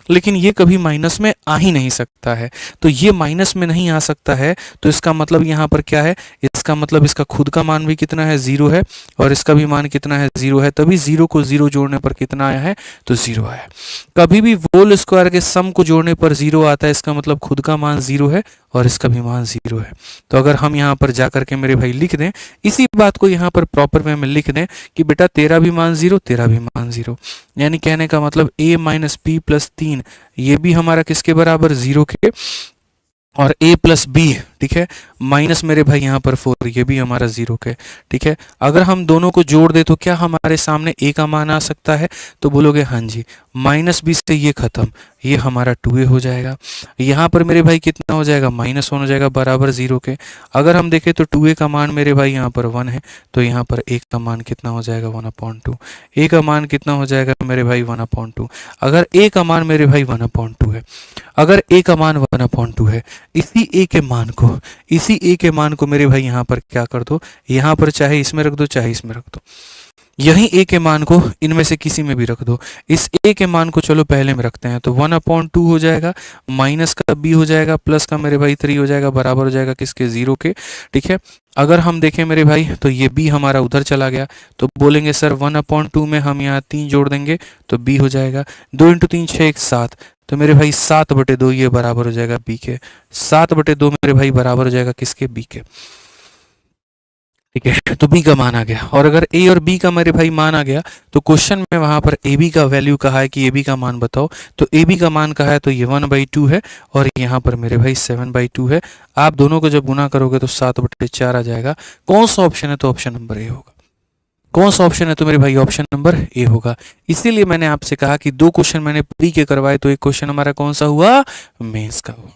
लेकिन ये कभी माइनस में आ ही नहीं सकता है, तो ये माइनस में नहीं आ सकता है, तो इसका मतलब यहाँ पर क्या है, इसका मतलब इसका खुद का मान भी कितना है, 0 है, और इसका भी मान कितना है, 0 है। तभी 0 को 0 जोड़ने पर कितना आया है, तो 0 आया। कभी भी होल स्क्वायर के सम को जोड़ने पर 0 आता है, इसका मतलब खुद का मान 0 है और इसका भी मान 0 है। तो अगर हम यहाँ पर जा करके मेरे भाई लिख दें, इसी बात को यहाँ पर प्रॉपर वे में लिख दें कि बेटा तेरा भी मान 0, तेरा भी मान 0, यानी कहने का मतलब a माइनस बी प्लस 3 ये भी हमारा किसके बराबर, 0 के, और a प्लस बी, ठीक है, माइनस मेरे भाई यहाँ पर 4 ये भी हमारा 0 के, ठीक है। अगर हम दोनों को जोड़ दे तो क्या हमारे सामने a का मान आ सकता है, तो बोलोगे हाँ जी, -b से ये खत्म, ये हमारा 2a हो जाएगा। यहाँ पर मेरे भाई कितना हो जाएगा, -1 हो जाएगा बराबर 0 के। अगर हम देखें तो 2a का मान मेरे भाई यहाँ पर 1 है, तो यहाँ पर a का मान कितना हो जाएगा, 1/2। a का मान कितना हो जाएगा मेरे भाई, 1/2। अगर a का मान मेरे भाई 1/2 है, अगर a का मान 1/2 है, इसी a के मान को मेरे भाई यहाँ पर क्या कर दो, यहाँ पर चाहे इसमें रख दो चाहे इसमें रख दो, यही a के मान को इनमें से किसी में भी रख दो। इस a के मान को चलो पहले में रखते हैं, तो 1/2 हो जाएगा, माइनस का b हो जाएगा, प्लस का मेरे भाई 3 हो जाएगा, बराबर हो जाएगा किसके, 0 के, ठीक है। अगर हम देखें मेरे भाई तो ये b हमारा उधर चला गया, तो बोलेंगे सर 1/2 में हम यहाँ 3 जोड़ देंगे तो b हो जाएगा, 2 × 3 6 7, तो मेरे भाई 7/2 ये बराबर हो जाएगा b के, 7/2 मेरे भाई बराबर हो जाएगा किसके, b के, ठीक है। तो b का मान आ गया, और अगर a और b का मेरे भाई मान आ गया तो क्वेश्चन में वहां पर ab का वैल्यू कहा है कि ab का मान बताओ, तो ab का मान कहा है तो ये 1/2 है, और यहाँ पर मेरे भाई 7/2 है। आप दोनों को जब गुना करोगे तो 7/4 आ जाएगा। कौन सा ऑप्शन है, तो ऑप्शन नंबर ए होगा। कौन सा ऑप्शन है, तो मेरे भाई ऑप्शन नंबर ए होगा। इसीलिए मैंने आपसे कहा कि 2 क्वेश्चन मैंने प्री के करवाए, तो एक क्वेश्चन हमारा कौन सा हुआ, मेंस का हुआ।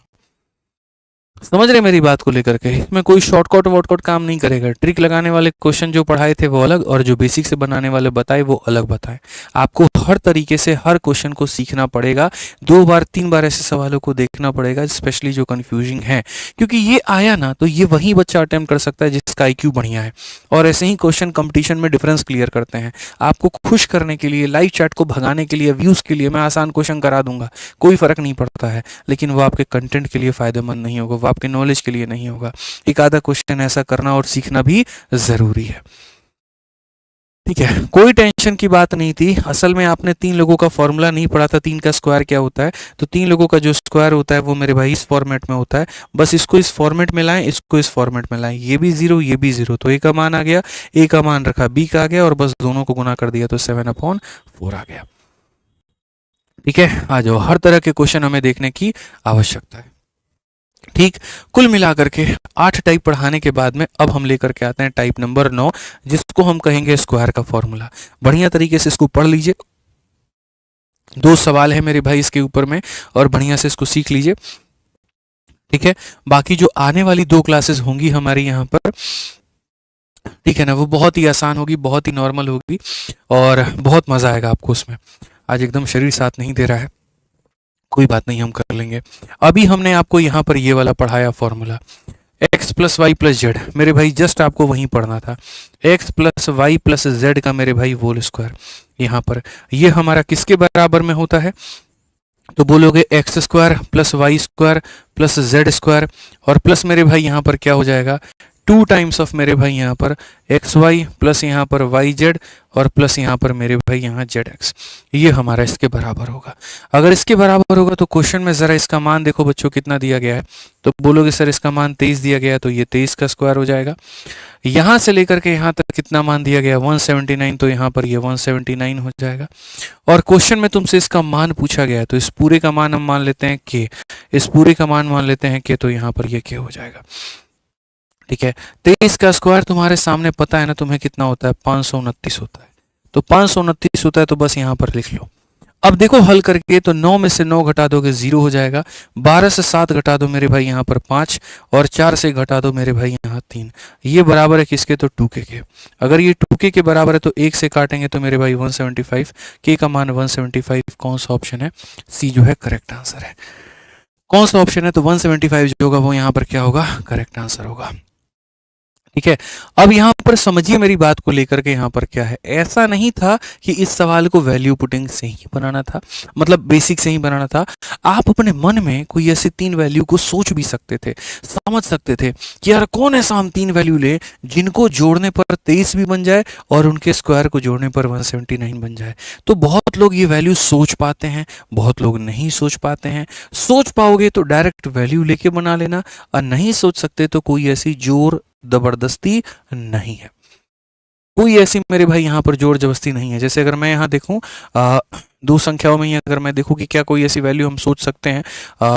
समझ रहे मेरी बात को लेकर के, इसमें कोई शॉर्टकट वॉटकट काम नहीं करेगा। ट्रिक लगाने वाले क्वेश्चन जो पढ़ाए थे वो अलग, और जो बेसिक से बनाने वाले बताए वो अलग बताए। आपको हर तरीके से हर क्वेश्चन को सीखना पड़ेगा, 2 बार 3 बार ऐसे सवालों को देखना पड़ेगा, स्पेशली जो कंफ्यूजिंग है, क्योंकि ये आया ना तो ये वही बच्चा अटेम्प्ट कर सकता है जिसका IQ बढ़िया है। और ऐसे ही क्वेश्चन कंपटीशन में डिफरेंस क्लियर करते हैं। आपको खुश करने के लिए, लाइव चैट को भगाने के लिए, व्यूज के लिए मैं आसान क्वेश्चन करा दूंगा, कोई फर्क नहीं पड़ता है, लेकिन वो आपके कंटेंट के लिए फायदेमंद नहीं होगा, वो आपके नॉलेज के लिए नहीं होगा। एक आधा क्वेश्चन ऐसा करना और सीखना भी जरूरी है, ठीक है। कोई टेंशन की बात नहीं थी। असल में आपने 3 लोगों का फॉर्मूला नहीं पढ़ा था, 3 का स्क्वायर क्या होता है, तो 3 लोगों का जो स्क्वायर होता है वो मेरे भाई इस फॉर्मेट में होता है। बस इसको इस फॉर्मेट में लाएं, इसको इस फॉर्मेट में लाएं, ये भी 0 ये भी 0, तो a का मान आ गया, a का मान रखा, b का आ गया, और बस दोनों को गुना कर दिया तो 7/4 आ गया, ठीक है। आ जाओ, हर तरह के क्वेश्चन हमें देखने की आवश्यकता है, ठीक। कुल मिलाकर के 8 टाइप पढ़ाने के बाद में अब हम लेकर के आते हैं टाइप नंबर 9, जिसको हम कहेंगे स्क्वायर का फॉर्मूला। बढ़िया तरीके से इसको पढ़ लीजिए, 2 सवाल है मेरे भाई इसके ऊपर में, और बढ़िया से इसको सीख लीजिए, ठीक है। बाकी जो आने वाली 2 क्लासेस होंगी हमारी यहाँ पर, ठीक है ना, वो बहुत ही आसान होगी, बहुत ही नॉर्मल होगी, और बहुत मजा आएगा आपको उसमें। आज एकदम शरीर साथ नहीं दे रहा है, कोई बात नहीं, हम कर लेंगे। अभी हमने आपको यहाँ पर ये वाला पढ़ाया फॉर्मूला, x + y + z, मेरे भाई जस्ट आपको वहीं पढ़ना था, x + y + z का मेरे भाई होल स्क्वायर। यहाँ पर ये हमारा किसके बराबर में होता है, तो बोलोगे x² + y² + z², और प्लस मेरे भाई यहाँ पर क्या हो जाएगा, 2 टाइम्स ऑफ मेरे भाई यहाँ पर xy प्लस यहाँ पर yz, और प्लस यहाँ पर मेरे भाई यहाँ zx, ये हमारा इसके बराबर होगा। अगर इसके बराबर होगा तो क्वेश्चन में ज़रा इसका मान देखो बच्चों कितना दिया गया है, तो बोलोगे सर इसका मान 23 दिया गया है, तो ये 23 का स्क्वायर हो जाएगा। यहाँ से लेकर के यहाँ तक कितना मान दिया गया, 179, तो यहाँ पर ये 179 हो जाएगा। और क्वेश्चन में तुमसे इसका मान पूछा गया है, तो इस पूरे का मान हम मान लेते हैं k, इस पूरे का मान मान लेते हैं k, तो यहाँ पर ये k हो जाएगा, ठीक है। 23 का स्क्वायर तुम्हारे सामने पता है ना तुम्हें कितना होता है, 529 होता है, तो 529 होता है, तो बस यहाँ पर लिख लो। अब देखो हल करके, तो 9 में से 9 घटा दोगे 0 हो जाएगा, 12 से 7 घटा दो मेरे भाई यहाँ पर 5, और 4 से घटा दो मेरे भाई यहाँ 3। ये बराबर है किसके? तो 2k के। अगर ये 2k के बराबर है तो 1 से काटेंगे तो मेरे भाई 175, k का मान 175। कौन सा ऑप्शन है? सी जो है करेक्ट आंसर है। कौन सा ऑप्शन है? तो 175 जो होगा वो यहाँ पर क्या होगा? करेक्ट आंसर होगा। ठीक है, अब यहाँ पर समझिए मेरी बात को लेकर के, यहाँ पर क्या है, ऐसा नहीं था कि इस सवाल को वैल्यू पुटिंग से ही बनाना था, मतलब बेसिक से ही बनाना था। आप अपने मन में कोई ऐसे 3 वैल्यू को सोच भी सकते थे, समझ सकते थे कि यार कौन ऐसा हम 3 वैल्यू ले जिनको जोड़ने पर 23 भी बन जाए और उनके स्क्वायर को जोड़ने पर 179 बन जाए। तो बहुत लोग ये वैल्यू सोच पाते हैं, बहुत लोग नहीं सोच पाते हैं। सोच पाओगे तो डायरेक्ट वैल्यू लेके बना लेना, और नहीं सोच सकते तो कोई ऐसी जोर जबरदस्ती नहीं है, कोई ऐसी मेरे भाई यहाँ पर जोर जबरदस्ती नहीं है। जैसे अगर मैं यहाँ देखूं, दो संख्याओं में ही अगर मैं देखूं कि क्या कोई ऐसी वैल्यू हम सोच सकते हैं,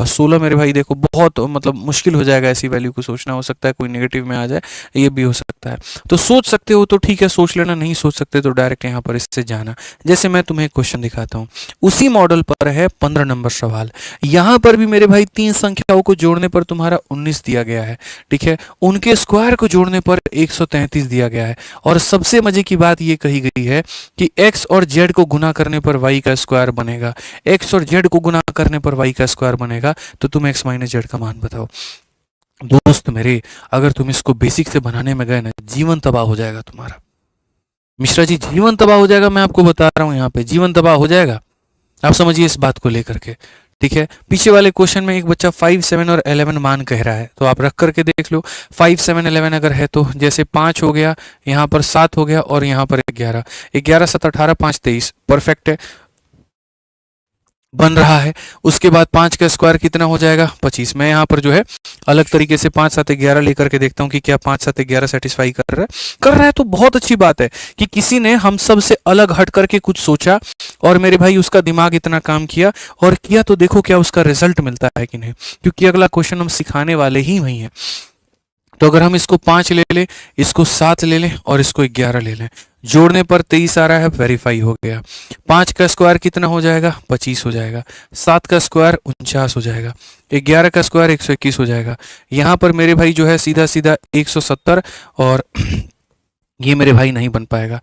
16 मेरे भाई देखो, बहुत मतलब मुश्किल हो जाएगा ऐसी वैल्यू को सोचना। हो सकता है कोई नेगेटिव में आ जाए, ये भी हो सकता है। तो सोच सकते हो तो ठीक है, सोच लेना, नहीं सोच सकते तो डायरेक्ट यहाँ पर इससे जाना। जैसे मैं तुम्हें एक क्वेश्चन दिखाता हूँ, उसी मॉडल पर है 15 नंबर सवाल। यहाँ पर भी मेरे भाई 3 संख्याओं को जोड़ने पर तुम्हारा 19 दिया गया है, ठीक है, उनके स्क्वायर को जोड़ने पर 133 दिया गया है, और सबसे मजे की बात ये कही गई है कि x और z को गुना करने पर y का स्क्वायर बनेगा। x और z को गुना करने पर y का स्क्वायर बनेगा, तो तुम x माइनस z का मान बताओ। दोस्त मेरे, अगर तुम इसको बेसिक से बनाने में गए ना, जीवन तबाह हो जाएगा तुम्हारा। मिश्रा जी, जीवन तबाह हो जाएगा, मैं आपको बता रहा हूं, यहाँ पे जीवन तबाह हो जाएगा। आप समझिए इस बात को लेकर के, ठीक है। पीछे वाले क्वेश्चन में एक बच्चा 5, 7 और 11 मान कह रहा है, तो आप रख करके देख लो। 5, 7, 11 अगर है तो जैसे 5 हो गया, यहाँ पर 7 हो गया, और यहाँ पर 11, 11 7 18 5 23, परफेक्ट है, बन रहा है। उसके बाद 5 का स्क्वायर कितना हो जाएगा? 25। मैं यहाँ पर जो है अलग तरीके से 5 7 11 लेकर के देखता हूँ कि क्या 5 7 11 सेटिस्फाई कर रहा है। तो बहुत अच्छी बात है कि किसी ने हम सब से अलग हट करके कुछ सोचा, और मेरे भाई उसका दिमाग इतना काम किया और किया, तो देखो क्या उसका रिजल्ट मिलता है कि नहीं, क्योंकि अगला क्वेश्चन हम सिखाने वाले ही वही है। तो अगर हम इसको 5 ले लें, इसको 7 ले लें और इसको 11 ले लें, जोड़ने पर 23 आ रहा है, वेरीफाई हो गया। 5 का स्क्वायर कितना हो जाएगा? 25 हो जाएगा। 7 का स्क्वायर 49 हो जाएगा। 11 का स्क्वायर 121 हो जाएगा। यहाँ पर मेरे भाई जो है सीधा सीधा 170, और ये मेरे भाई नहीं बन पाएगा,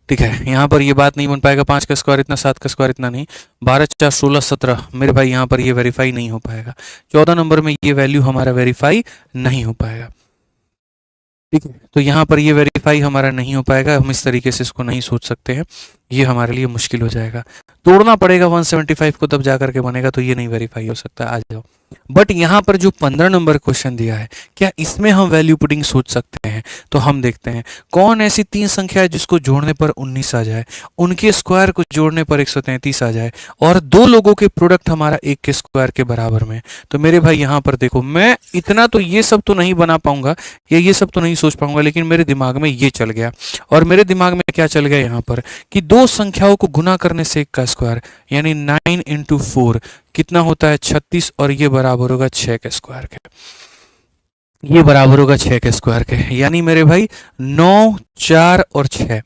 ठीक है, यहाँ पर ये बात नहीं बन पाएगा। 5 का स्क्वायर इतना, 7 का स्क्वायर इतना नहीं, 12 4 16 17, मेरे भाई यहाँ पर ये वेरीफाई नहीं हो पाएगा। 14 नंबर में ये वैल्यू हमारा वेरीफाई नहीं हो पाएगा, ठीक है। तो यहाँ पर ये वेरीफाई हमारा नहीं हो पाएगा, हम इस तरीके से इसको नहीं सोच सकते हैं, ये हमारे लिए मुश्किल हो जाएगा। तोड़ना पड़ेगा 175 को, तब जाकर के बनेगा, तो ये नहीं वेरीफाई हो सकता। आ जाओ। बट यहाँ पर जो 15 नंबर क्वेश्चन दिया है, क्या इसमें हम वैल्यू पुटिंग सोच सकते हैं? तो हम देखते हैं कौन ऐसी 3 संख्या है जिसको जोड़ने पर 19 आ जाए, उनके स्क्वायर को जोड़ने पर 133 आ जाए, और 2 लोगों के प्रोडक्ट हमारा 1 के स्क्वायर के बराबर में। तो मेरे भाई यहाँ पर देखो, मैं इतना तो ये सब तो नहीं बना पाऊंगा, या ये सब तो नहीं सोच पाऊंगा, लेकिन मेरे दिमाग में ये चल गया। और मेरे दिमाग में क्या चल गया यहाँ पर कि 2 संख्याओं को गुना करने से 1 का स्क्वायर, यानी 9 × 4 कितना होता है? 36, और ये बराबर होगा 6 के स्क्वायर के। ये बराबर होगा 6 के स्क्वायर के, यानी मेरे भाई 9 4 और 6,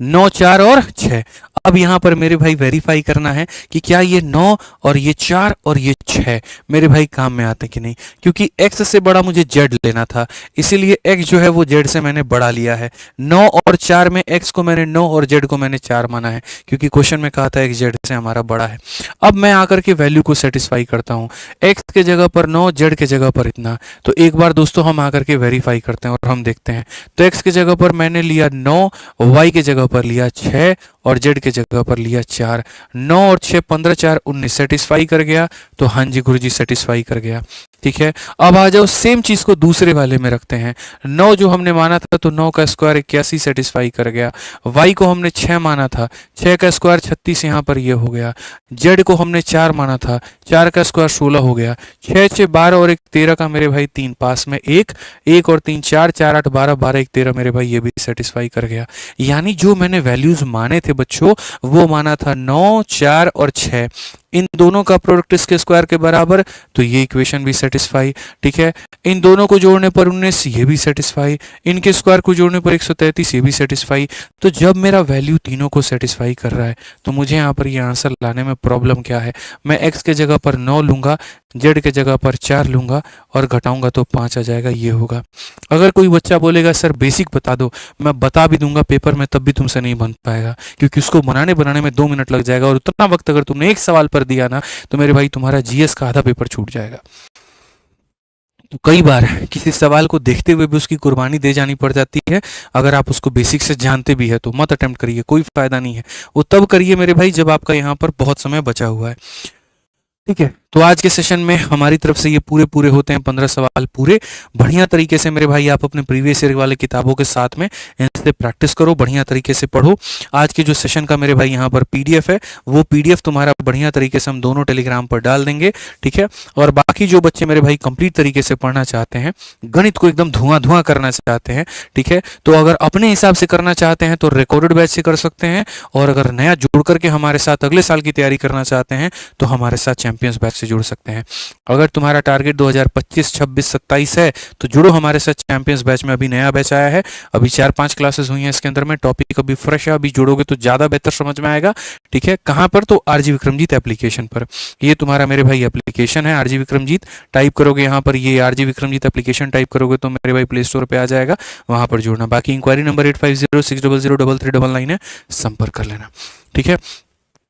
9 4 और 6। अब यहाँ पर मेरे भाई वेरीफाई करना है कि क्या ये 9 और ये 4 और ये 6 मेरे भाई काम में आते कि नहीं, क्योंकि x से बड़ा मुझे z लेना था, इसीलिए x जो है वो z से मैंने बढ़ा लिया है। 9 और 4 में x को मैंने 9 और z को मैंने 4 माना है, क्योंकि क्वेश्चन में कहा था x z से हमारा बड़ा है। अब मैं आकर के वैल्यू को सेटिस्फाई करता हूँ, x के जगह पर 9, z के जगह पर इतना। तो एक बार दोस्तों हम आकर के वेरीफाई करते हैं और हम देखते हैं। तो x के जगह पर मैंने लिया 9, y के जगह पर लिया 6, और z के जगह पर लिया 4। 9 और 6 15 4 19, सेटिस्फाई कर गया? तो हाँ जी गुरुजी, सेटिस्फाई कर गया, ठीक है। अब आ जाओ, सेम चीज को दूसरे वाले में रखते हैं। 9 जो हमने माना था, तो 9 का स्क्वायर 81, सेटिस्फाई कर गया। y को हमने 6 माना था, 6 का स्क्वायर 36, यहाँ पर ये हो गया। z को हमने 4 माना था, 4 का स्क्वायर 16 हो गया। 6 6 12 और 1 13 का मेरे भाई 3, पास में 1, 1 और 3 4, 4 8 12, 12 1 13 मेरे भाई, ये भी सेटिस्फाई कर गया। यानी जो मैंने वैल्यूज माने थे बच्चों, वो माना था 9 4 और 6, इन दोनों का प्रोडक्ट इसके स्क्वायर के बराबर, तो ये इक्वेशन भी सेटिस्फाई। ठीक है, इन दोनों को जोड़ने पर 19, ये भी सेटिस्फाई। इनके स्क्वायर को जोड़ने पर 133, ये भी सेटिस्फाई। तो जब मेरा वैल्यू तीनों को सेटिस्फाई कर रहा है तो मुझे यहाँ पर ये आंसर लाने में प्रॉब्लम क्या है? मैं x के जगह पर 9 लूंगा, z के जगह पर 4 लूंगा और घटाऊंगा तो 5 आ जाएगा, ये होगा। अगर कोई बच्चा बोलेगा सर बेसिक बता दो, मैं बता भी दूंगा पेपर में, तब भी तुमसे नहीं बन पाएगा, क्योंकि उसको बनाने में 2 मिनट लग जाएगा, और उतना वक्त अगर तुमने एक सवाल पर दिया ना तो मेरे भाई तुम्हारा जीएस का आधा पेपर छूट जाएगा। तो कई बार किसी सवाल को देखते हुए भी उसकी कुर्बानी दे जानी पड़ जाती है। अगर आप उसको बेसिक से जानते भी है तो मत अटेम्प्ट करिए, कोई फायदा नहीं है। वो तब करिए मेरे भाई जब आपका यहाँ पर बहुत समय बचा हुआ है। ठीक है, तो आज के सेशन में हमारी तरफ से ये पूरे होते हैं 15 सवाल पूरे। बढ़िया तरीके से मेरे भाई आप अपने प्रीवियस ईयर वाले किताबों के साथ में इनसे प्रैक्टिस करो, बढ़िया तरीके से पढ़ो। आज के जो सेशन का मेरे भाई यहाँ पर पीडीएफ है, वो पीडीएफ तुम्हारा बढ़िया तरीके से हम दोनों टेलीग्राम पर डाल देंगे। ठीक है, और बाकी जो बच्चे मेरे भाई कंप्लीट तरीके से पढ़ना चाहते हैं, गणित को एकदम धुआं करना चाहते हैं, ठीक है, तो अगर अपने हिसाब से करना चाहते हैं तो रिकॉर्डेड बैच से कर सकते हैं, और अगर नया जोड़ करके हमारे साथ अगले साल की तैयारी करना चाहते हैं तो हमारे साथ चैंपियंस बैच से जुड़ सकते हैं। अगर तुम्हारा टारगेट 2025, 26, 27 है तो जुड़ो हमारे साथ चैंपियंस बैच में। अभी नया बैच आया है, अभी 4-5 क्लासेस हुई हैं इसके अंदर में, टॉपिक अभी फ्रेश है, अभी जुड़ोगे तो ज़्यादा बेहतर समझ में आएगा। ठीक है, कहाँ पर? तो आरजी विक्रमजीत एप्लीकेशन पर। ये तुम्हारा मेरे भाई एप्लीकेशन है आरजी विक्रमजीत, टाइप करोगे यहाँ पर, ये आरजी विक्रमजीत एप्लीकेशन टाइप करोगे तो मेरे भाई प्ले स्टोर पर आ जाएगा, वहाँ पर जुड़ना। बाकी इंक्वायरी नंबर 8506003333 है, संपर्क कर लेना। ठीक है,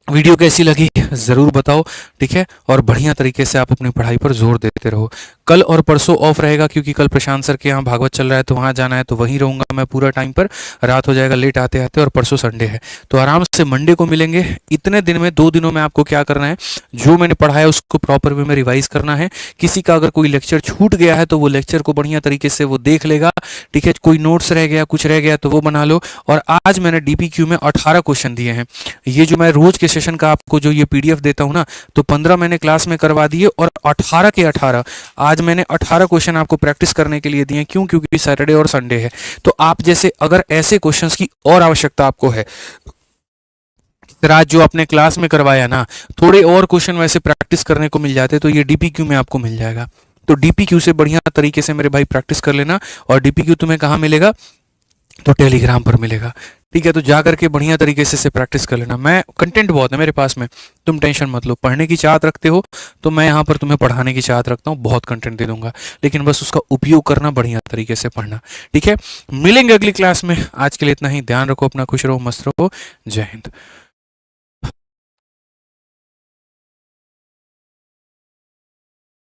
वीडियो कैसी लगी ज़रूर बताओ। ठीक है, और बढ़िया तरीके से आप अपनी पढ़ाई पर जोर देते रहो। कल और परसों ऑफ रहेगा क्योंकि कल प्रशांत सर के यहाँ भागवत चल रहा है, तो वहाँ जाना है, तो वहीं रहूँगा मैं पूरा टाइम पर, रात हो जाएगा लेट आते आते, और परसों संडे है, तो आराम से मंडे को मिलेंगे। इतने दिन में 2 दिनों में आपको क्या करना है, जो मैंने पढ़ाया उसको प्रॉपर वे में रिवाइज करना है। किसी का अगर कोई लेक्चर छूट गया है तो वो लेक्चर को बढ़िया तरीके से वो देख लेगा। ठीक है, कोई नोट्स रह गया, कुछ रह गया तो वो बना लो। और आज मैंने डीपीक्यू में 18 क्वेश्चन दिए हैं। ये जो मैं रोज के सेशन का आपको जो ये पीडीएफ देता हूं ना, तो 15 मैंने क्लास में करवा दिए, और 18 के 18 आज मैंने 18 क्वेश्चन आपको प्रैक्टिस करने के लिए दिए। क्यों? क्योंकि सैटरडे और संडे है। तो आप जैसे अगर ऐसे क्वेश्चंस की और आवश्यकता आपको है, आज जो अपने क्लास में करवाया ना, थोड़े और क्वेश्चन वैसे प्रैक्टिस करने को मिल जाते तो ये डीपीक्यू में आपको मिल जाएगा। तो डीपीक्यू से बढ़िया तरीके से मेरे भाई प्रैक्टिस कर लेना। और डीपीक्यू तुम्हें कहाँ मिलेगा? तो टेलीग्राम पर मिलेगा। ठीक है, तो जा करके बढ़िया तरीके से प्रैक्टिस कर लेना। मैं कंटेंट बहुत है मेरे पास में, तुम टेंशन मत लो। पढ़ने की चाहत रखते हो तो मैं यहाँ पर तुम्हें पढ़ाने की चाहत रखता हूँ, बहुत कंटेंट दे दूंगा, लेकिन बस उसका उपयोग करना, बढ़िया तरीके से पढ़ना। ठीक है, मिलेंगे अगली क्लास में। आज के लिए इतना ही, ध्यान रखो अपना, खुश रहो, मस्त रहो, जय हिंद।